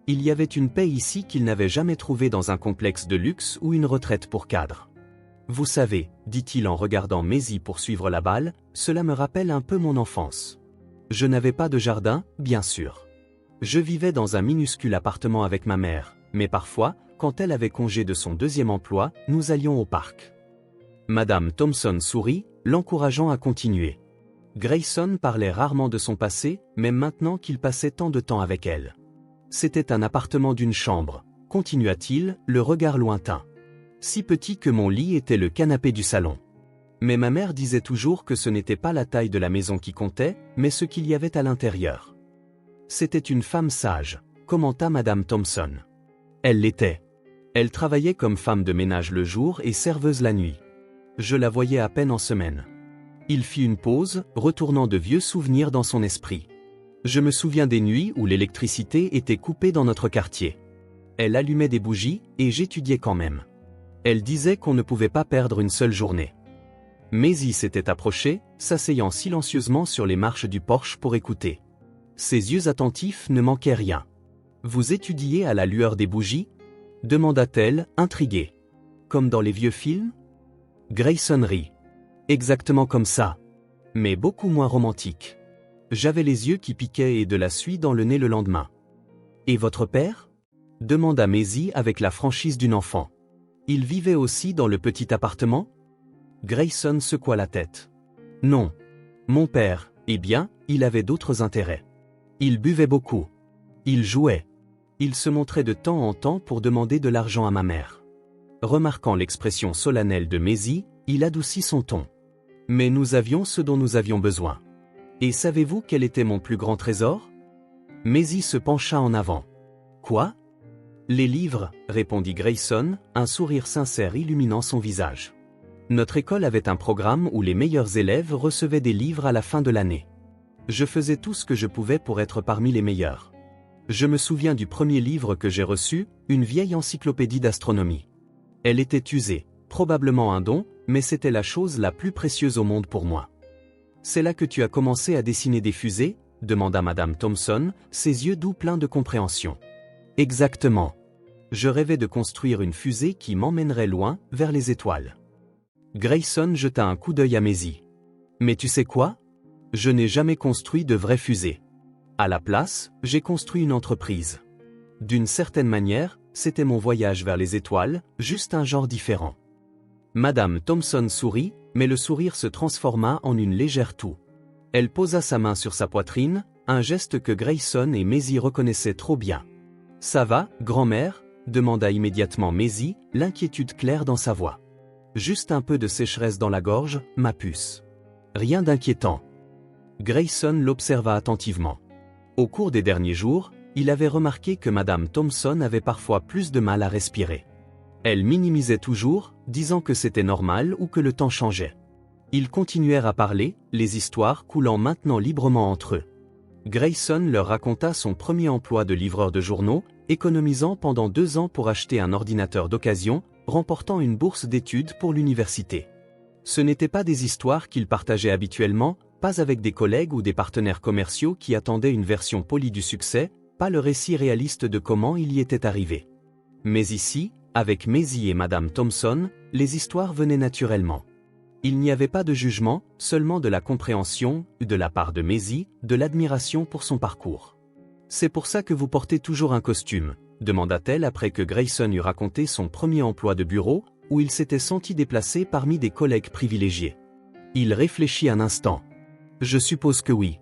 Il y avait une paix ici qu'il n'avait jamais trouvée dans un complexe de luxe ou une retraite pour cadre. « Vous savez, dit-il en regardant Maisie poursuivre la balle, cela me rappelle un peu mon enfance. Je n'avais pas de jardin, bien sûr. Je vivais dans un minuscule appartement avec ma mère, mais parfois, quand elle avait congé de son 2e emploi, nous allions au parc. » Madame Thompson sourit, l'encourageant à continuer. Grayson parlait rarement de son passé, même maintenant qu'il passait tant de temps avec elle. C'était un appartement d'une chambre, continua-t-il, le regard lointain. Si petit que mon lit était le canapé du salon. Mais ma mère disait toujours que ce n'était pas la taille de la maison qui comptait, mais ce qu'il y avait à l'intérieur. C'était une femme sage, commenta Madame Thompson. Elle l'était. Elle travaillait comme femme de ménage le jour et serveuse la nuit. Je la voyais à peine en semaine. Il fit une pause, retournant de vieux souvenirs dans son esprit. Je me souviens des nuits où l'électricité était coupée dans notre quartier. Elle allumait des bougies, et j'étudiais quand même. Elle disait qu'on ne pouvait pas perdre une seule journée. Maisie s'était approchée, s'asseyant silencieusement sur les marches du porche pour écouter. Ses yeux attentifs ne manquaient rien. « Vous étudiez à la lueur des bougies ?» demanda-t-elle, intriguée. « Comme dans les vieux films ?» Grayson rit. « Exactement comme ça. Mais beaucoup moins romantique. J'avais les yeux qui piquaient et de la suie dans le nez le lendemain. »« Et votre père ?» demanda Maisie avec la franchise d'une enfant. « Il vivait aussi dans le petit appartement ?» Grayson secoua la tête. « Non. Mon père, eh bien, il avait d'autres intérêts. Il buvait beaucoup. Il jouait. Il se montrait de temps en temps pour demander de l'argent à ma mère. » Remarquant l'expression solennelle de Maisie, il adoucit son ton. « Mais nous avions ce dont nous avions besoin. Et savez-vous quel était mon plus grand trésor ?» Maisie se pencha en avant. « Quoi ?» Les livres, répondit Grayson, un sourire sincère illuminant son visage. Notre école avait un programme où les meilleurs élèves recevaient des livres à la fin de l'année. Je faisais tout ce que je pouvais pour être parmi les meilleurs. Je me souviens du premier livre que j'ai reçu, une vieille encyclopédie d'astronomie. Elle était usée, probablement un don, mais c'était la chose la plus précieuse au monde pour moi. C'est là que tu as commencé à dessiner des fusées ? Demanda Madame Thompson, ses yeux doux pleins de compréhension. Exactement. Je rêvais de construire une fusée qui m'emmènerait loin, vers les étoiles. Grayson jeta un coup d'œil à Maisie. Mais tu sais quoi ? Je n'ai jamais construit de vraie fusée. À la place, j'ai construit une entreprise. D'une certaine manière, c'était mon voyage vers les étoiles, juste un genre différent. Madame Thompson sourit, mais le sourire se transforma en une légère toux. Elle posa sa main sur sa poitrine, un geste que Grayson et Maisie reconnaissaient trop bien. « Ça va, grand-mère » demanda immédiatement Maisie, l'inquiétude claire dans sa voix. « Juste un peu de sécheresse dans la gorge, ma puce. Rien d'inquiétant. » Grayson l'observa attentivement. Au cours des derniers jours, il avait remarqué que Madame Thompson avait parfois plus de mal à respirer. Elle minimisait toujours, disant que c'était normal ou que le temps changeait. Ils continuèrent à parler, les histoires coulant maintenant librement entre eux. Grayson leur raconta son premier emploi de livreur de journaux, économisant pendant 2 ans pour acheter un ordinateur d'occasion, remportant une bourse d'études pour l'université. Ce n'étaient pas des histoires qu'il partageait habituellement, pas avec des collègues ou des partenaires commerciaux qui attendaient une version polie du succès, pas le récit réaliste de comment il y était arrivé. Mais ici, avec Maisie et Madame Thompson, les histoires venaient naturellement. Il n'y avait pas de jugement, seulement de la compréhension, de la part de Maisie, de l'admiration pour son parcours. « C'est pour ça que vous portez toujours un costume ?» demanda-t-elle après que Grayson eut raconté son premier emploi de bureau, où il s'était senti déplacé parmi des collègues privilégiés. Il réfléchit un instant. « Je suppose que oui.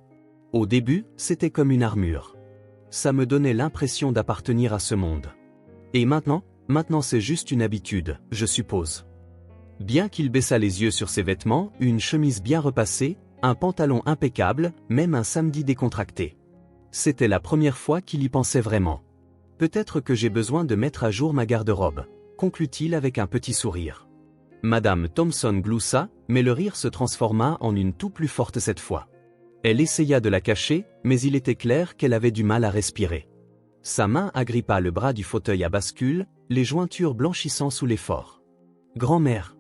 Au début, c'était comme une armure. Ça me donnait l'impression d'appartenir à ce monde. Et maintenant c'est juste une habitude, je suppose. » Bien qu'il baissât les yeux sur ses vêtements, une chemise bien repassée, un pantalon impeccable, même un samedi décontracté. C'était la première fois qu'il y pensait vraiment. « Peut-être que j'ai besoin de mettre à jour ma garde-robe », conclut-il avec un petit sourire. Madame Thompson gloussa, mais le rire se transforma en une toux plus forte cette fois. Elle essaya de la cacher, mais il était clair qu'elle avait du mal à respirer. Sa main agrippa le bras du fauteuil à bascule, les jointures blanchissant sous l'effort. « Grand-mère !»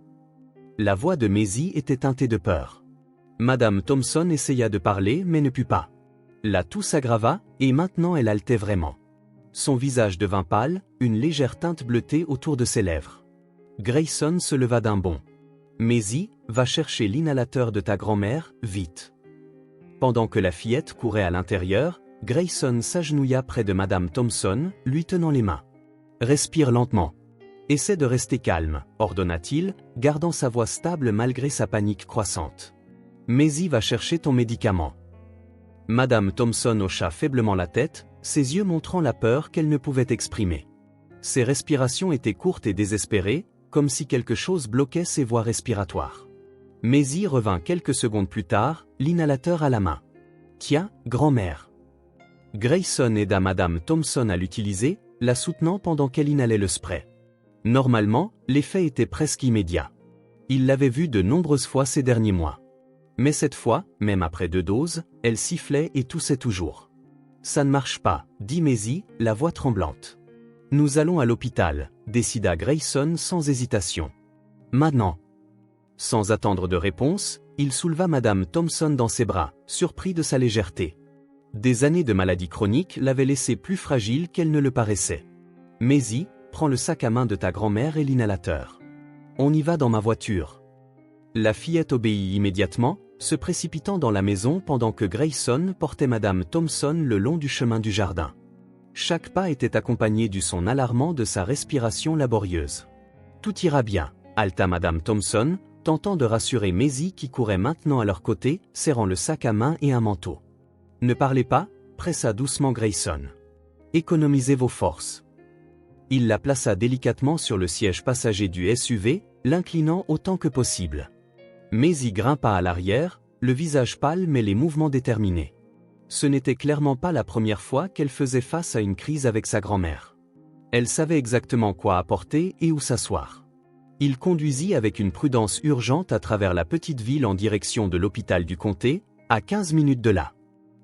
La voix de Maisie était teintée de peur. Madame Thompson essaya de parler mais ne put pas. La toux s'aggrava, et maintenant elle haletait vraiment. Son visage devint pâle, une légère teinte bleutée autour de ses lèvres. Grayson se leva d'un bond. « Maisie, va chercher l'inhalateur de ta grand-mère, vite. » Pendant que la fillette courait à l'intérieur, Grayson s'agenouilla près de Madame Thompson, lui tenant les mains. « Respire lentement. Essaie de rester calme, » ordonna-t-il, gardant sa voix stable malgré sa panique croissante. « Maisie va chercher ton médicament. » Madame Thompson hocha faiblement la tête, ses yeux montrant la peur qu'elle ne pouvait exprimer. Ses respirations étaient courtes et désespérées, comme si quelque chose bloquait ses voies respiratoires. Maisie revint quelques secondes plus tard, l'inhalateur à la main. « Tiens, grand-mère. » Grayson aida Madame Thompson à l'utiliser, la soutenant pendant qu'elle inhalait le spray. Normalement, l'effet était presque immédiat. Il l'avait vu de nombreuses fois ces derniers mois. Mais cette fois, même après 2 doses, elle sifflait et toussait toujours. « Ça ne marche pas, » dit Maisie, la voix tremblante. « Nous allons à l'hôpital, » décida Grayson sans hésitation. « Maintenant. » Sans attendre de réponse, il souleva Madame Thompson dans ses bras, surpris de sa légèreté. Des années de maladie chronique l'avaient laissée plus fragile qu'elle ne le paraissait. « Maisie, prends le sac à main de ta grand-mère et l'inhalateur. On y va dans ma voiture. » La fillette obéit immédiatement, se précipitant dans la maison pendant que Grayson portait Madame Thompson le long du chemin du jardin. Chaque pas était accompagné du son alarmant de sa respiration laborieuse. « Tout ira bien, » haleta Madame Thompson, tentant de rassurer Maisie qui courait maintenant à leur côté, serrant le sac à main et un manteau. « Ne parlez pas, » pressa doucement Grayson. « Économisez vos forces. » Il la plaça délicatement sur le siège passager du SUV, l'inclinant autant que possible. Maisie grimpa à l'arrière, le visage pâle mais les mouvements déterminés. Ce n'était clairement pas la première fois qu'elle faisait face à une crise avec sa grand-mère. Elle savait exactement quoi apporter et où s'asseoir. Il conduisit avec une prudence urgente à travers la petite ville en direction de l'hôpital du comté, à 15 minutes de là.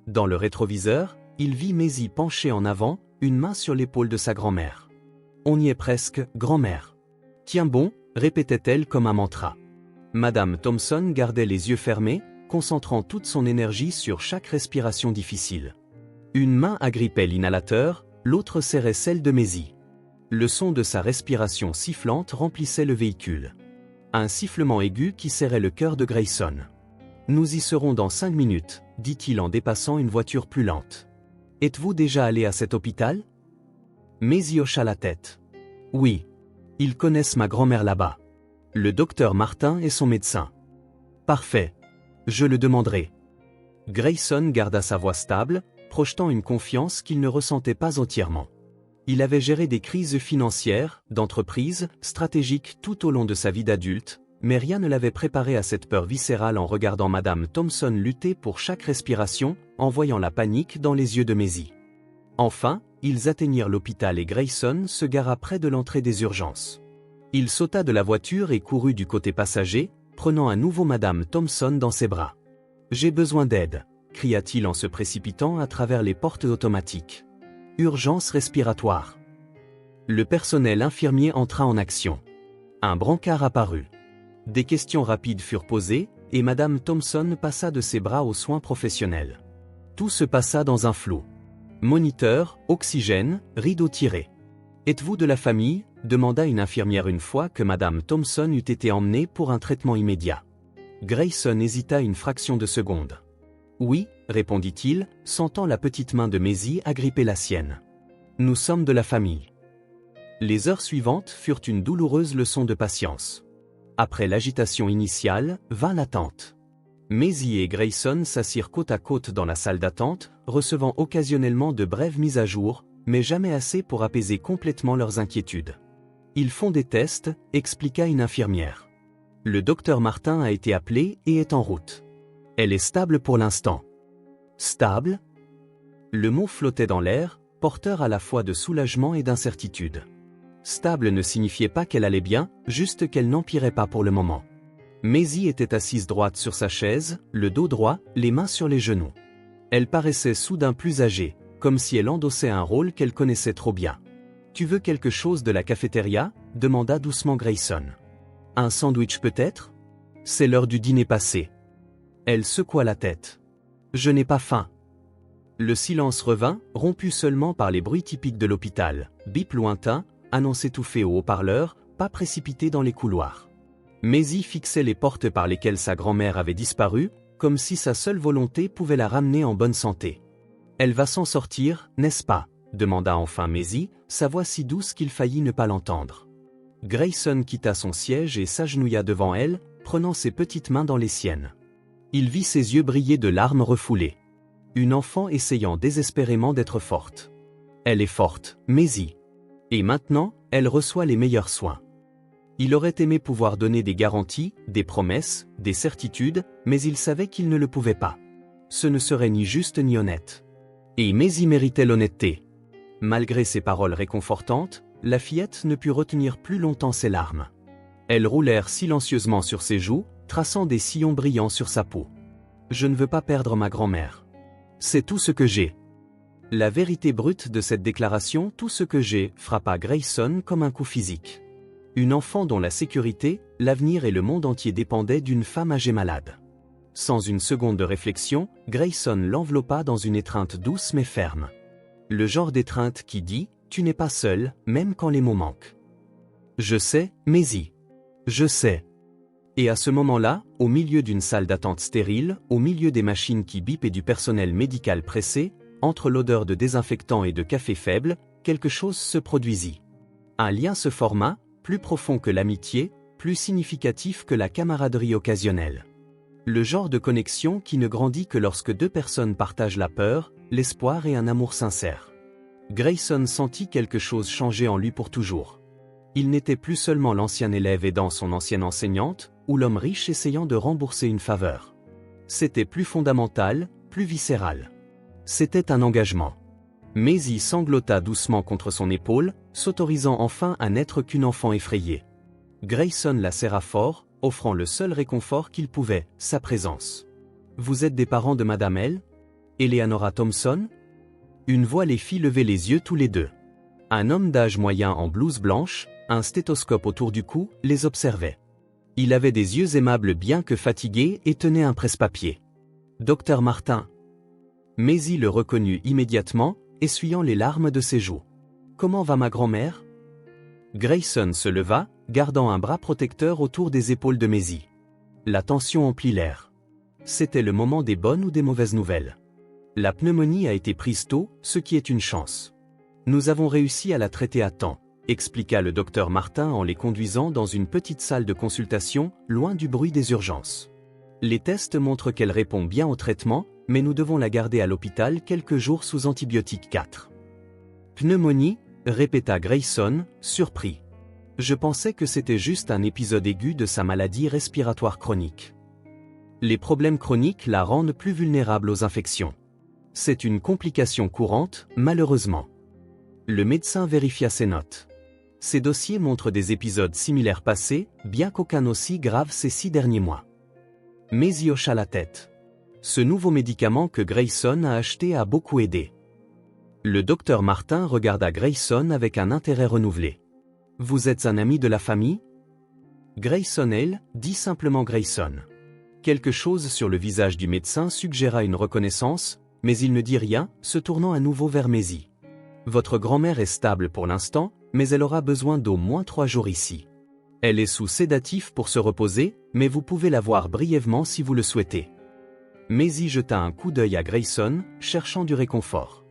Dans le rétroviseur, il vit Maisie penchée en avant, une main sur l'épaule de sa grand-mère. « On y est presque, grand-mère. » Tiens bon, répétait-elle comme un mantra. Madame Thompson gardait les yeux fermés, concentrant toute son énergie sur chaque respiration difficile. Une main agrippait l'inhalateur, l'autre serrait celle de Maisie. Le son de sa respiration sifflante remplissait le véhicule. Un sifflement aigu qui serrait le cœur de Grayson. « Nous y serons dans 5 minutes, dit-il en dépassant une voiture plus lente. Êtes-vous déjà allé à cet hôpital? Maisie hocha la tête. Oui. Ils connaissent ma grand-mère là-bas. Le docteur Martin est son médecin. Parfait. Je le demanderai. Grayson garda sa voix stable, projetant une confiance qu'il ne ressentait pas entièrement. Il avait géré des crises financières, d'entreprise, stratégiques tout au long de sa vie d'adulte, mais rien ne l'avait préparé à cette peur viscérale en regardant Madame Thompson lutter pour chaque respiration, en voyant la panique dans les yeux de Maisie. Enfin, ils atteignirent l'hôpital et Grayson se gara près de l'entrée des urgences. Il sauta de la voiture et courut du côté passager, prenant à nouveau Madame Thompson dans ses bras. « J'ai besoin d'aide », cria-t-il en se précipitant à travers les portes automatiques. « Urgence respiratoire ». Le personnel infirmier entra en action. Un brancard apparut. Des questions rapides furent posées, et Madame Thompson passa de ses bras aux soins professionnels. Tout se passa dans un flou. Moniteur, oxygène, rideau tiré. « Êtes-vous de la famille ?» demanda une infirmière une fois que Madame Thompson eut été emmenée pour un traitement immédiat. Grayson hésita une fraction de seconde. « Oui, » répondit-il, sentant la petite main de Maisie agripper la sienne. « Nous sommes de la famille. » Les heures suivantes furent une douloureuse leçon de patience. Après l'agitation initiale, vint l'attente. Maisie et Grayson s'assirent côte à côte dans la salle d'attente, recevant occasionnellement de brèves mises à jour, mais jamais assez pour apaiser complètement leurs inquiétudes. « Ils font des tests », expliqua une infirmière. « Le docteur Martin a été appelé et est en route. Elle est stable pour l'instant. » « Stable ?» Le mot flottait dans l'air, porteur à la fois de soulagement et d'incertitude. Stable ne signifiait pas qu'elle allait bien, juste qu'elle n'empirait pas pour le moment. Maisie était assise droite sur sa chaise, le dos droit, les mains sur les genoux. Elle paraissait soudain plus âgée, comme si elle endossait un rôle qu'elle connaissait trop bien. « Tu veux quelque chose de la cafétéria ?» demanda doucement Grayson. « Un sandwich peut-être ? C'est l'heure du dîner passé. » Elle secoua la tête. « Je n'ai pas faim. » Le silence revint, rompu seulement par les bruits typiques de l'hôpital, bip lointain, annonce étouffée au haut-parleur, pas précipité dans les couloirs. Maisie fixait les portes par lesquelles sa grand-mère avait disparu, comme si sa seule volonté pouvait la ramener en bonne santé. « Elle va s'en sortir, n'est-ce pas ?» demanda enfin Maisie, sa voix si douce qu'il faillit ne pas l'entendre. Grayson quitta son siège et s'agenouilla devant elle, prenant ses petites mains dans les siennes. Il vit ses yeux briller de larmes refoulées. Une enfant essayant désespérément d'être forte. Elle est forte, Maisie. Et maintenant, elle reçoit les meilleurs soins. Il aurait aimé pouvoir donner des garanties, des promesses, des certitudes, mais il savait qu'il ne le pouvait pas. Ce ne serait ni juste ni honnête. Et Maisie méritait l'honnêteté. Malgré ses paroles réconfortantes, la fillette ne put retenir plus longtemps ses larmes. Elles roulèrent silencieusement sur ses joues, traçant des sillons brillants sur sa peau. « Je ne veux pas perdre ma grand-mère. C'est tout ce que j'ai. » La vérité brute de cette déclaration « tout ce que j'ai » frappa Grayson comme un coup physique. Une enfant dont la sécurité, l'avenir et le monde entier dépendaient d'une femme âgée malade. Sans une seconde de réflexion, Grayson l'enveloppa dans une étreinte douce mais ferme. Le genre d'étreinte qui dit « tu n'es pas seul, même quand les mots manquent. » « Je sais, Maisie. Je sais. » Et à ce moment-là, au milieu d'une salle d'attente stérile, au milieu des machines qui bipent et du personnel médical pressé, entre l'odeur de désinfectant et de café faible, quelque chose se produisit. Un lien se forma, plus profond que l'amitié, plus significatif que la camaraderie occasionnelle. Le genre de connexion qui ne grandit que lorsque deux personnes partagent la peur, l'espoir et un amour sincère. Grayson sentit quelque chose changer en lui pour toujours. Il n'était plus seulement l'ancien élève aidant son ancienne enseignante, ou l'homme riche essayant de rembourser une faveur. C'était plus fondamental, plus viscéral. C'était un engagement. Maisie sanglota doucement contre son épaule, s'autorisant enfin à n'être qu'une enfant effrayée. Grayson la serra fort, offrant le seul réconfort qu'il pouvait, sa présence. « Vous êtes des parents de Madame L. Eleanora Thompson ?» Une voix les fit lever les yeux tous les deux. Un homme d'âge moyen en blouse blanche, un stéthoscope autour du cou, les observait. Il avait des yeux aimables bien que fatigués et tenait un presse-papier. « Docteur Martin !» Maisie le reconnut immédiatement, essuyant les larmes de ses joues. « Comment va ma grand-mère » Grayson se leva, gardant un bras protecteur autour des épaules de Maisie. La tension emplit l'air. C'était le moment des bonnes ou des mauvaises nouvelles. La pneumonie a été prise tôt, ce qui est une chance. Nous avons réussi à la traiter à temps, expliqua le docteur Martin en les conduisant dans une petite salle de consultation, loin du bruit des urgences. Les tests montrent qu'elle répond bien au traitement, mais nous devons la garder à l'hôpital quelques jours sous antibiotiques 4. Pneumonie, répéta Grayson, surpris. Je pensais que c'était juste un épisode aigu de sa maladie respiratoire chronique. Les problèmes chroniques la rendent plus vulnérable aux infections. C'est une complication courante, malheureusement. Le médecin vérifia ses notes. Ces dossiers montrent des épisodes similaires passés, bien qu'aucun aussi grave ces 6 derniers mois. Maisie hocha la tête. Ce nouveau médicament que Grayson a acheté a beaucoup aidé. Le docteur Martin regarda Grayson avec un intérêt renouvelé. « Vous êtes un ami de la famille » Grayson Hale, dit simplement Grayson. Quelque chose sur le visage du médecin suggéra une reconnaissance, mais il ne dit rien, se tournant à nouveau vers Maisie. « Votre grand-mère est stable pour l'instant, mais elle aura besoin d'au moins 3 jours ici. Elle est sous sédatif pour se reposer, mais vous pouvez la voir brièvement si vous le souhaitez. » Maisie jeta un coup d'œil à Grayson, cherchant du réconfort.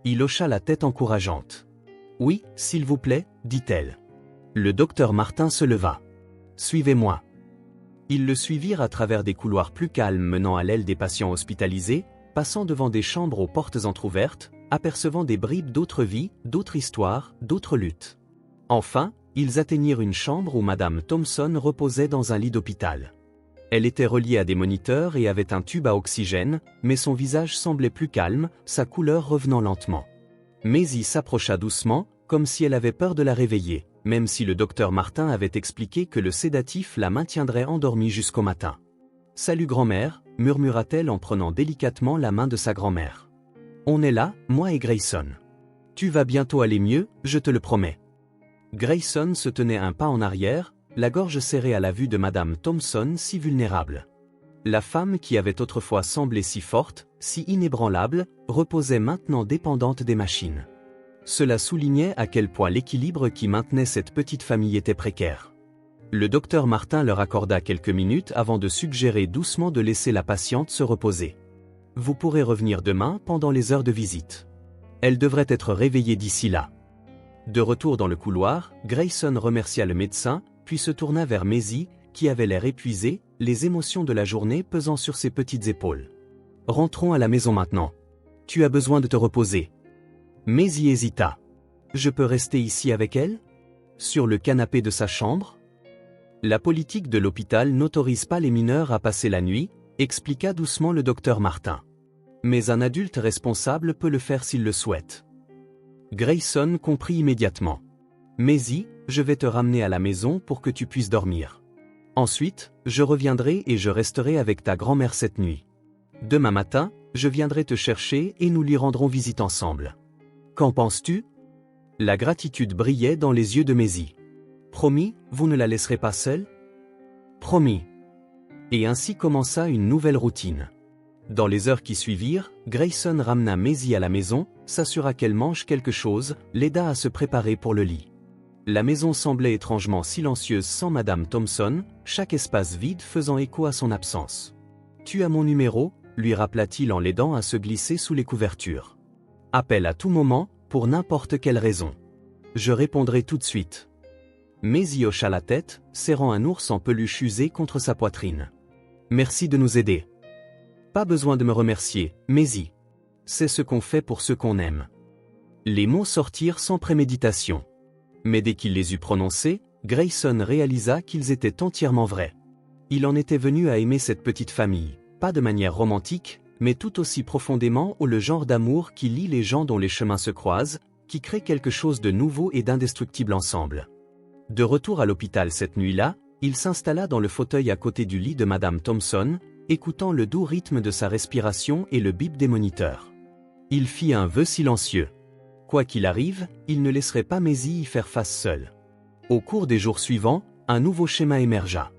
Il hocha la tête encourageante. « Oui, s'il vous plaît, dit-elle. » Le docteur Martin se leva. « Suivez-moi. » Ils le suivirent à travers des couloirs plus calmes menant à l'aile des patients hospitalisés, passant devant des chambres aux portes entr'ouvertes, apercevant des bribes d'autres vies, d'autres histoires, d'autres luttes. Enfin, ils atteignirent une chambre où Madame Thompson reposait dans un lit d'hôpital. Elle était reliée à des moniteurs et avait un tube à oxygène, mais son visage semblait plus calme, sa couleur revenant lentement. Maisie s'approcha doucement, comme si elle avait peur de la réveiller, même si le docteur Martin avait expliqué que le sédatif la maintiendrait endormie jusqu'au matin. « Salut grand-mère » murmura-t-elle en prenant délicatement la main de sa grand-mère. « On est là, moi et Grayson. Tu vas bientôt aller mieux, je te le promets. » Grayson se tenait un pas en arrière, la gorge serrée à la vue de Madame Thompson si vulnérable. La femme qui avait autrefois semblé si forte, si inébranlable, reposait maintenant dépendante des machines. Cela soulignait à quel point l'équilibre qui maintenait cette petite famille était précaire. Le docteur Martin leur accorda quelques minutes avant de suggérer doucement de laisser la patiente se reposer. « Vous pourrez revenir demain pendant les heures de visite. Elle devrait être réveillée d'ici là. » De retour dans le couloir, Grayson remercia le médecin, puis se tourna vers Maisie, qui avait l'air épuisée, les émotions de la journée pesant sur ses petites épaules. « Rentrons à la maison maintenant. Tu as besoin de te reposer. » Maisie hésita. « Je peux rester ici avec elle ? Sur le canapé de sa chambre ? » La politique de l'hôpital n'autorise pas les mineurs à passer la nuit, expliqua doucement le docteur Martin. Mais un adulte responsable peut le faire s'il le souhaite. Grayson comprit immédiatement. « Maisie, je vais te ramener à la maison pour que tu puisses dormir. Ensuite, je reviendrai et je resterai avec ta grand-mère cette nuit. Demain matin, je viendrai te chercher et nous lui rendrons visite ensemble. Qu'en penses-tu » La gratitude brillait dans les yeux de Maisie. « Promis, vous ne la laisserez pas seule ?»« Promis. » Et ainsi commença une nouvelle routine. Dans les heures qui suivirent, Grayson ramena Maisie à la maison, s'assura qu'elle mange quelque chose, l'aida à se préparer pour le lit. La maison semblait étrangement silencieuse sans Madame Thompson, chaque espace vide faisant écho à son absence. « Tu as mon numéro » lui rappela-t-il en l'aidant à se glisser sous les couvertures. « Appelle à tout moment, pour n'importe quelle raison. Je répondrai tout de suite. » Maisie hocha la tête, serrant un ours en peluche usé contre sa poitrine. « Merci de nous aider. » « Pas besoin de me remercier, Maisie. C'est ce qu'on fait pour ceux qu'on aime. » Les mots sortirent sans préméditation. Mais dès qu'il les eut prononcés, Grayson réalisa qu'ils étaient entièrement vrais. Il en était venu à aimer cette petite famille, pas de manière romantique, mais tout aussi profondément au le genre d'amour qui lie les gens dont les chemins se croisent, qui crée quelque chose de nouveau et d'indestructible ensemble. De retour à l'hôpital cette nuit-là, il s'installa dans le fauteuil à côté du lit de Madame Thompson, écoutant le doux rythme de sa respiration et le bip des moniteurs. Il fit un vœu silencieux. Quoi qu'il arrive, il ne laisserait pas Maisie y faire face seule. Au cours des jours suivants, un nouveau schéma émergea.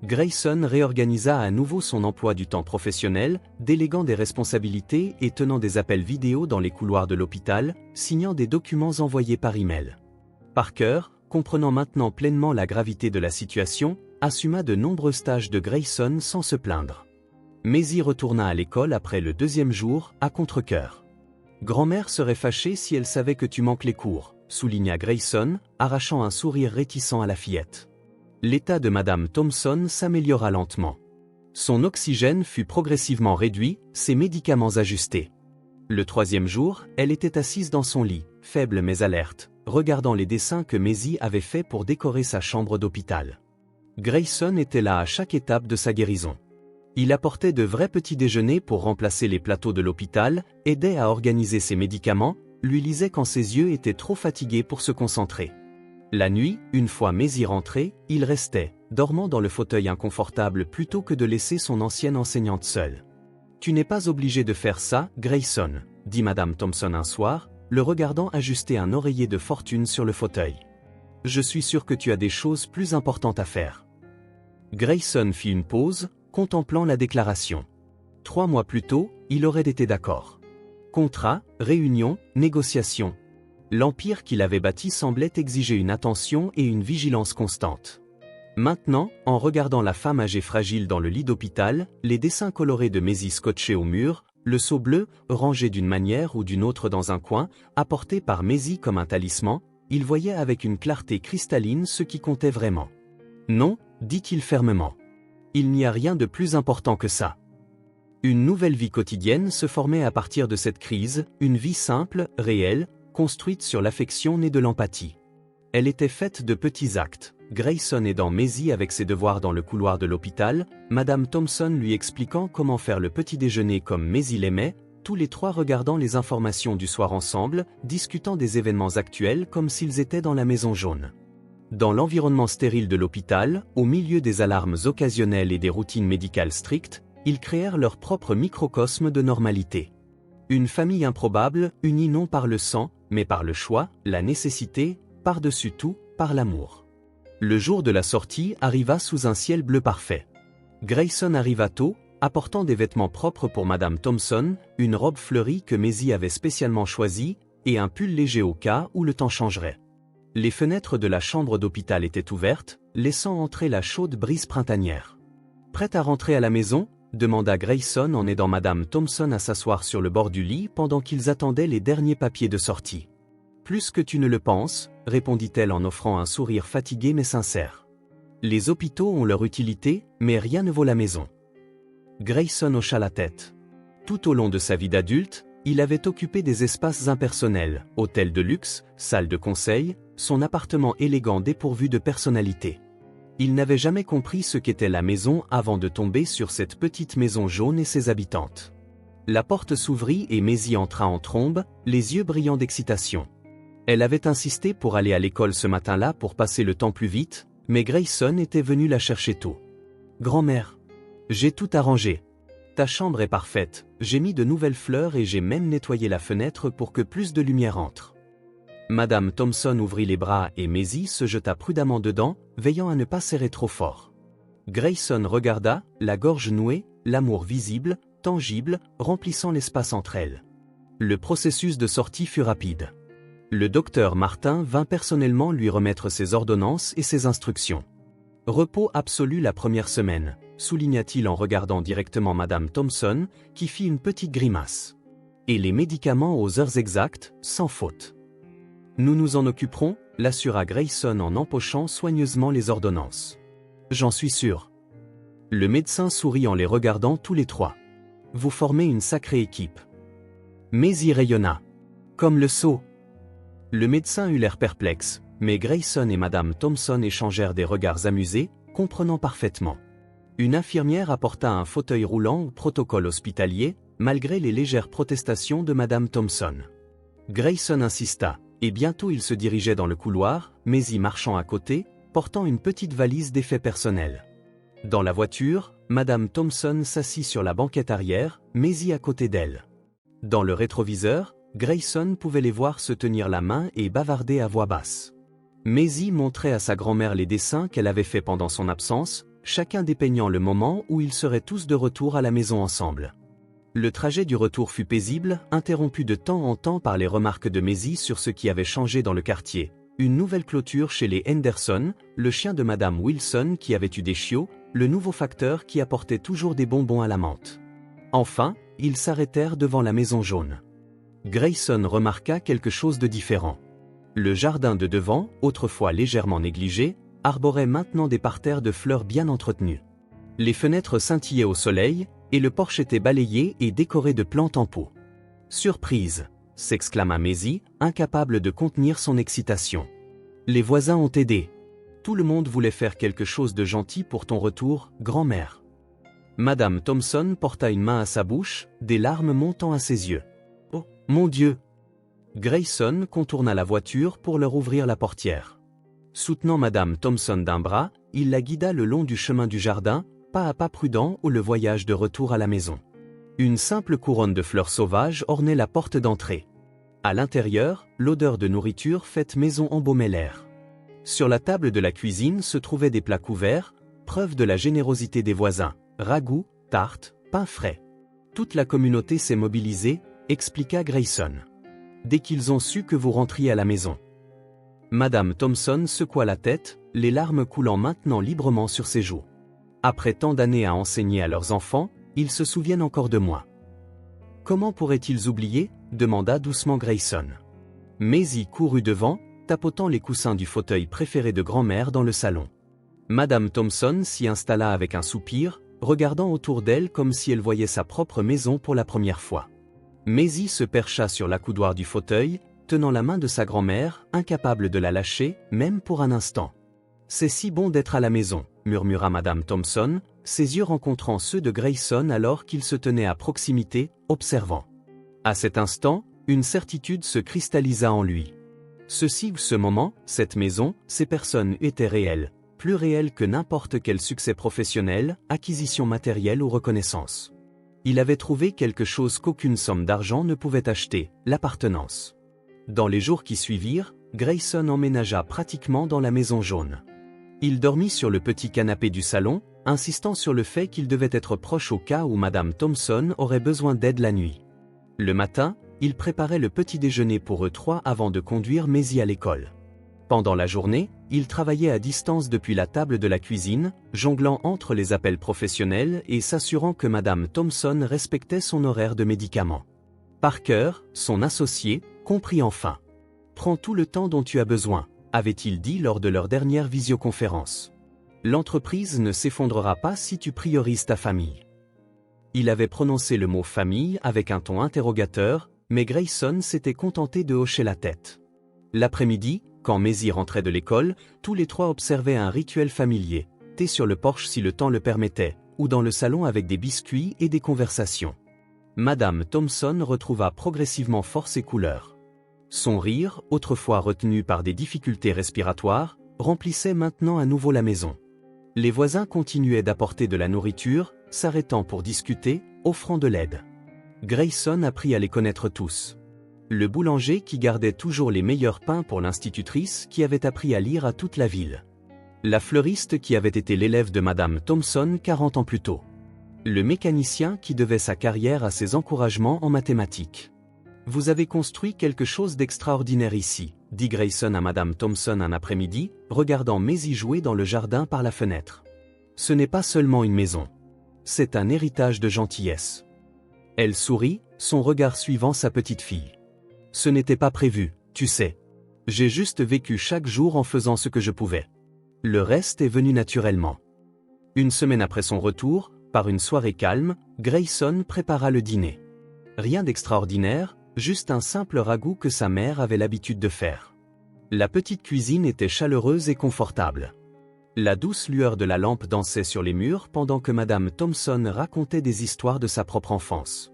Grayson réorganisa à nouveau son emploi du temps professionnel, déléguant des responsabilités et tenant des appels vidéo dans les couloirs de l'hôpital, signant des documents envoyés par email. Parker, comprenant maintenant pleinement la gravité de la situation, assuma de nombreuses tâches de Grayson sans se plaindre. Maisie retourna à l'école après le 2e jour, à contre-cœur. « Grand-mère serait fâchée si elle savait que tu manques les cours », souligna Grayson, arrachant un sourire réticent à la fillette. L'état de Madame Thompson s'améliora lentement. Son oxygène fut progressivement réduit, ses médicaments ajustés. Le 3e jour, elle était assise dans son lit, faible mais alerte, regardant les dessins que Maisie avait faits pour décorer sa chambre d'hôpital. Grayson était là à chaque étape de sa guérison. Il apportait de vrais petits déjeuners pour remplacer les plateaux de l'hôpital, aidait à organiser ses médicaments, lui lisait quand ses yeux étaient trop fatigués pour se concentrer. La nuit, une fois Maisie rentrée, il restait, dormant dans le fauteuil inconfortable plutôt que de laisser son ancienne enseignante seule. « Tu n'es pas obligé de faire ça, Grayson », dit Madame Thompson un soir, le regardant ajuster un oreiller de fortune sur le fauteuil. « Je suis sûr que tu as des choses plus importantes à faire. » Grayson fit une pause, contemplant la déclaration. 3 mois plus tôt, il aurait été d'accord. Contrat, réunion, négociation. L'empire qu'il avait bâti semblait exiger une attention et une vigilance constante. Maintenant, en regardant la femme âgée fragile dans le lit d'hôpital, les dessins colorés de Maisie scotchés au mur, le seau bleu, rangé d'une manière ou d'une autre dans un coin, apporté par Maisie comme un talisman, il voyait avec une clarté cristalline ce qui comptait vraiment. « Non », dit-il fermement. « Il n'y a rien de plus important que ça. » Une nouvelle vie quotidienne se formait à partir de cette crise, une vie simple, réelle, construite sur l'affection née de l'empathie. Elle était faite de petits actes. Grayson aidant Maisie avec ses devoirs dans le couloir de l'hôpital, Madame Thompson lui expliquant comment faire le petit déjeuner comme Maisie l'aimait, tous les 3 regardant les informations du soir ensemble, discutant des événements actuels comme s'ils étaient dans la maison jaune. Dans l'environnement stérile de l'hôpital, au milieu des alarmes occasionnelles et des routines médicales strictes, ils créèrent leur propre microcosme de normalité. Une famille improbable, unie non par le sang, mais par le choix, la nécessité, par-dessus tout, par l'amour. Le jour de la sortie arriva sous un ciel bleu parfait. Grayson arriva tôt, apportant des vêtements propres pour Madame Thompson, une robe fleurie que Maisie avait spécialement choisie, et un pull léger au cas où le temps changerait. Les fenêtres de la chambre d'hôpital étaient ouvertes, laissant entrer la chaude brise printanière. « Prête à rentrer à la maison ?» demanda Grayson en aidant Madame Thompson à s'asseoir sur le bord du lit pendant qu'ils attendaient les derniers papiers de sortie. « Plus que tu ne le penses », répondit-elle en offrant un sourire fatigué mais sincère. « Les hôpitaux ont leur utilité, mais rien ne vaut la maison. » Grayson hocha la tête. Tout au long de sa vie d'adulte, il avait occupé des espaces impersonnels, hôtels de luxe, salles de conseil, son appartement élégant dépourvu de personnalité. Il n'avait jamais compris ce qu'était la maison avant de tomber sur cette petite maison jaune et ses habitantes. La porte s'ouvrit et Maisie entra en trombe, les yeux brillants d'excitation. Elle avait insisté pour aller à l'école ce matin-là pour passer le temps plus vite, mais Grayson était venu la chercher tôt. « Grand-mère, j'ai tout arrangé. Ta chambre est parfaite, j'ai mis de nouvelles fleurs et j'ai même nettoyé la fenêtre pour que plus de lumière entre. » Madame Thompson ouvrit les bras et Maisie se jeta prudemment dedans, veillant à ne pas serrer trop fort. Grayson regarda, la gorge nouée, l'amour visible, tangible, remplissant l'espace entre elles. Le processus de sortie fut rapide. Le docteur Martin vint personnellement lui remettre ses ordonnances et ses instructions. « Repos absolu la première semaine », souligna-t-il en regardant directement Madame Thompson, qui fit une petite grimace. « Et les médicaments aux heures exactes, sans faute. » « Nous nous en occuperons », l'assura Grayson en empochant soigneusement les ordonnances. « J'en suis sûr. » Le médecin sourit en les regardant tous les 3. « Vous formez une sacrée équipe. » Maisie rayonna. « Comme le sceau. » Le médecin eut l'air perplexe, mais Grayson et Madame Thompson échangèrent des regards amusés, comprenant parfaitement. Une infirmière apporta un fauteuil roulant au protocole hospitalier, malgré les légères protestations de Madame Thompson. Grayson insista. Et bientôt il se dirigeait dans le couloir, Maisie marchant à côté, portant une petite valise d'effets personnels. Dans la voiture, Madame Thompson s'assit sur la banquette arrière, Maisie à côté d'elle. Dans le rétroviseur, Grayson pouvait les voir se tenir la main et bavarder à voix basse. Maisie montrait à sa grand-mère les dessins qu'elle avait faits pendant son absence, chacun dépeignant le moment où ils seraient tous de retour à la maison ensemble. Le trajet du retour fut paisible, interrompu de temps en temps par les remarques de Maisie sur ce qui avait changé dans le quartier. Une nouvelle clôture chez les Henderson, le chien de Madame Wilson qui avait eu des chiots, le nouveau facteur qui apportait toujours des bonbons à la menthe. Enfin, ils s'arrêtèrent devant la maison jaune. Grayson remarqua quelque chose de différent. Le jardin de devant, autrefois légèrement négligé, arborait maintenant des parterres de fleurs bien entretenus. Les fenêtres scintillaient au soleil, et le porche était balayé et décoré de plantes en pot. « Surprise !» s'exclama Maisie, incapable de contenir son excitation. « Les voisins ont aidé. Tout le monde voulait faire quelque chose de gentil pour ton retour, grand-mère. » Madame Thompson porta une main à sa bouche, des larmes montant à ses yeux. « Oh, mon Dieu !» Grayson contourna la voiture pour leur ouvrir la portière. Soutenant Madame Thompson d'un bras, il la guida le long du chemin du jardin, pas à pas prudent ou le voyage de retour à la maison. Une simple couronne de fleurs sauvages ornait la porte d'entrée. À l'intérieur, l'odeur de nourriture faite maison embaumait l'air. Sur la table de la cuisine se trouvaient des plats couverts, preuve de la générosité des voisins, ragoûts, tartes, pain frais. Toute la communauté s'est mobilisée, expliqua Grayson. Dès qu'ils ont su que vous rentriez à la maison. Madame Thompson secoua la tête, les larmes coulant maintenant librement sur ses joues. Après tant d'années à enseigner à leurs enfants, ils se souviennent encore de moi. Comment pourraient-ils oublier ? Demanda doucement Grayson. Maisie courut devant, tapotant les coussins du fauteuil préféré de grand-mère dans le salon. Madame Thompson s'y installa avec un soupir, regardant autour d'elle comme si elle voyait sa propre maison pour la première fois. Maisie se percha sur l'accoudoir du fauteuil, tenant la main de sa grand-mère, incapable de la lâcher, même pour un instant. « C'est si bon d'être à la maison », murmura Madame Thompson, ses yeux rencontrant ceux de Grayson alors qu'il se tenait à proximité, observant. À cet instant, une certitude se cristallisa en lui. Ceci ou ce moment, cette maison, ces personnes étaient réelles, plus réelles que n'importe quel succès professionnel, acquisition matérielle ou reconnaissance. Il avait trouvé quelque chose qu'aucune somme d'argent ne pouvait acheter, l'appartenance. Dans les jours qui suivirent, Grayson emménagea pratiquement dans la maison jaune. Il dormit sur le petit canapé du salon, insistant sur le fait qu'il devait être proche au cas où Madame Thompson aurait besoin d'aide la nuit. Le matin, il préparait le petit déjeuner pour eux trois avant de conduire Maisie à l'école. Pendant la journée, il travaillait à distance depuis la table de la cuisine, jonglant entre les appels professionnels et s'assurant que Madame Thompson respectait son horaire de médicaments. Parker, son associé, comprit enfin. « Prends tout le temps dont tu as besoin », avait-il dit lors de leur dernière visioconférence. « L'entreprise ne s'effondrera pas si tu priorises ta famille. » Il avait prononcé le mot « famille » avec un ton interrogateur, mais Grayson s'était contenté de hocher la tête. L'après-midi, quand Maisie rentrait de l'école, tous les trois observaient un rituel familier, thé sur le porche si le temps le permettait, ou dans le salon avec des biscuits et des conversations. Madame Thompson retrouva progressivement force et couleur. Son rire, autrefois retenu par des difficultés respiratoires, remplissait maintenant à nouveau la maison. Les voisins continuaient d'apporter de la nourriture, s'arrêtant pour discuter, offrant de l'aide. Grayson apprit à les connaître tous. Le boulanger qui gardait toujours les meilleurs pains pour l'institutrice qui avait appris à lire à toute la ville. La fleuriste qui avait été l'élève de Madame Thompson 40 ans plus tôt. Le mécanicien qui devait sa carrière à ses encouragements en mathématiques. « Vous avez construit quelque chose d'extraordinaire ici », dit Grayson à Madame Thompson un après-midi, regardant Maisie jouer dans le jardin par la fenêtre. « Ce n'est pas seulement une maison. C'est un héritage de gentillesse. » Elle sourit, son regard suivant sa petite fille. « Ce n'était pas prévu, tu sais. J'ai juste vécu chaque jour en faisant ce que je pouvais. Le reste est venu naturellement. » Une semaine après son retour, par une soirée calme, Grayson prépara le dîner. Rien d'extraordinaire, juste un simple ragoût que sa mère avait l'habitude de faire. La petite cuisine était chaleureuse et confortable. La douce lueur de la lampe dansait sur les murs pendant que Madame Thompson racontait des histoires de sa propre enfance.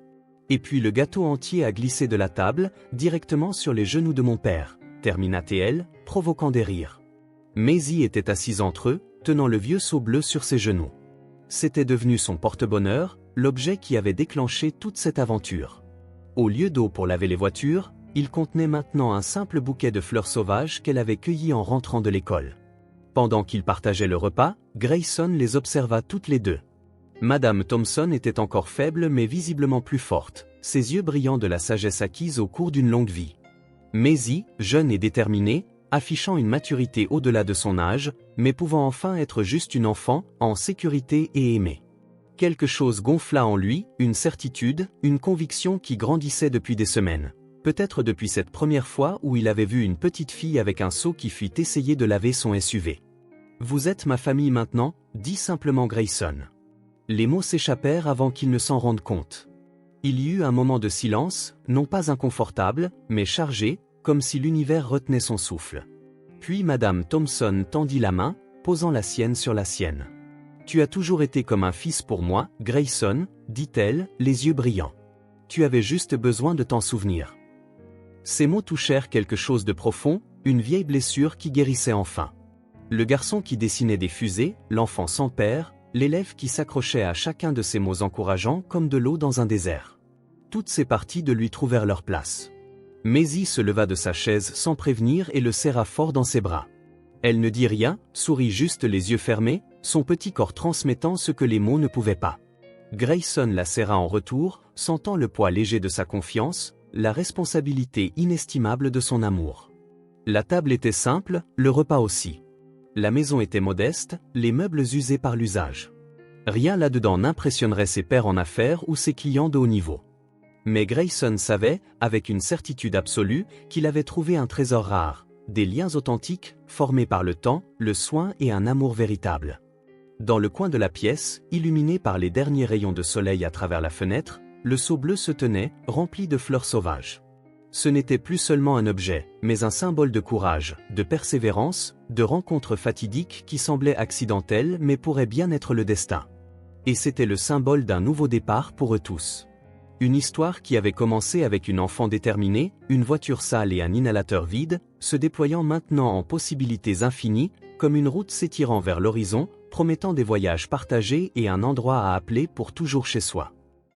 Et puis le gâteau entier a glissé de la table, directement sur les genoux de mon père, termina-t-elle, provoquant des rires. Maisie était assise entre eux, tenant le vieux seau bleu sur ses genoux. C'était devenu son porte-bonheur, l'objet qui avait déclenché toute cette aventure. Au lieu d'eau pour laver les voitures, Il contenait maintenant un simple bouquet de fleurs sauvages qu'elle avait cueillies en rentrant de l'école. Pendant qu'ils partageaient le repas, Grayson les observa toutes les deux. Madame Thompson était encore faible mais visiblement plus forte, ses yeux brillants de la sagesse acquise au cours d'une longue vie. Maisie, jeune et déterminée, affichant une maturité au-delà de son âge, mais pouvant enfin être juste une enfant, en sécurité et aimée. Quelque chose gonfla en lui, une certitude, une conviction qui grandissait depuis des semaines. Peut-être depuis cette première fois où il avait vu une petite fille avec un seau qui fut essayer de laver son SUV. « Vous êtes ma famille maintenant » dit simplement Grayson. Les mots s'échappèrent avant qu'il ne s'en rende compte. Il y eut un moment de silence, non pas inconfortable, mais chargé, comme si l'univers retenait son souffle. Puis Madame Thompson tendit la main, posant la sienne sur la sienne. « Tu as toujours été comme un fils pour moi, Grayson, dit-elle, les yeux brillants. Tu avais juste besoin de t'en souvenir. » Ces mots touchèrent quelque chose de profond, une vieille blessure qui guérissait enfin. Le garçon qui dessinait des fusées, l'enfant sans père, l'élève qui s'accrochait à chacun de ces mots encourageants comme de l'eau dans un désert. Toutes ces parties de lui trouvèrent leur place. Maisie se leva de sa chaise sans prévenir et le serra fort dans ses bras. Elle ne dit rien, sourit juste les yeux fermés, son petit corps transmettant ce que les mots ne pouvaient pas. Grayson la serra en retour, sentant le poids léger de sa confiance, la responsabilité inestimable de son amour. La table était simple, le repas aussi. La maison était modeste, les meubles usés par l'usage. Rien là-dedans n'impressionnerait ses pairs en affaires ou ses clients de haut niveau. Mais Grayson savait, avec une certitude absolue, qu'il avait trouvé un trésor rare, des liens authentiques, formés par le temps, le soin et un amour véritable. Dans le coin de la pièce, illuminé par les derniers rayons de soleil à travers la fenêtre, le seau bleu se tenait, rempli de fleurs sauvages. Ce n'était plus seulement un objet, mais un symbole de courage, de persévérance, de rencontres fatidiques qui semblaient accidentelles mais pourraient bien être le destin. Et c'était le symbole d'un nouveau départ pour eux tous. Une histoire qui avait commencé avec une enfant déterminée, une voiture sale et un inhalateur vide, se déployant maintenant en possibilités infinies, comme une route s'étirant vers l'horizon, promettant des voyages partagés et un endroit à appeler pour toujours chez soi.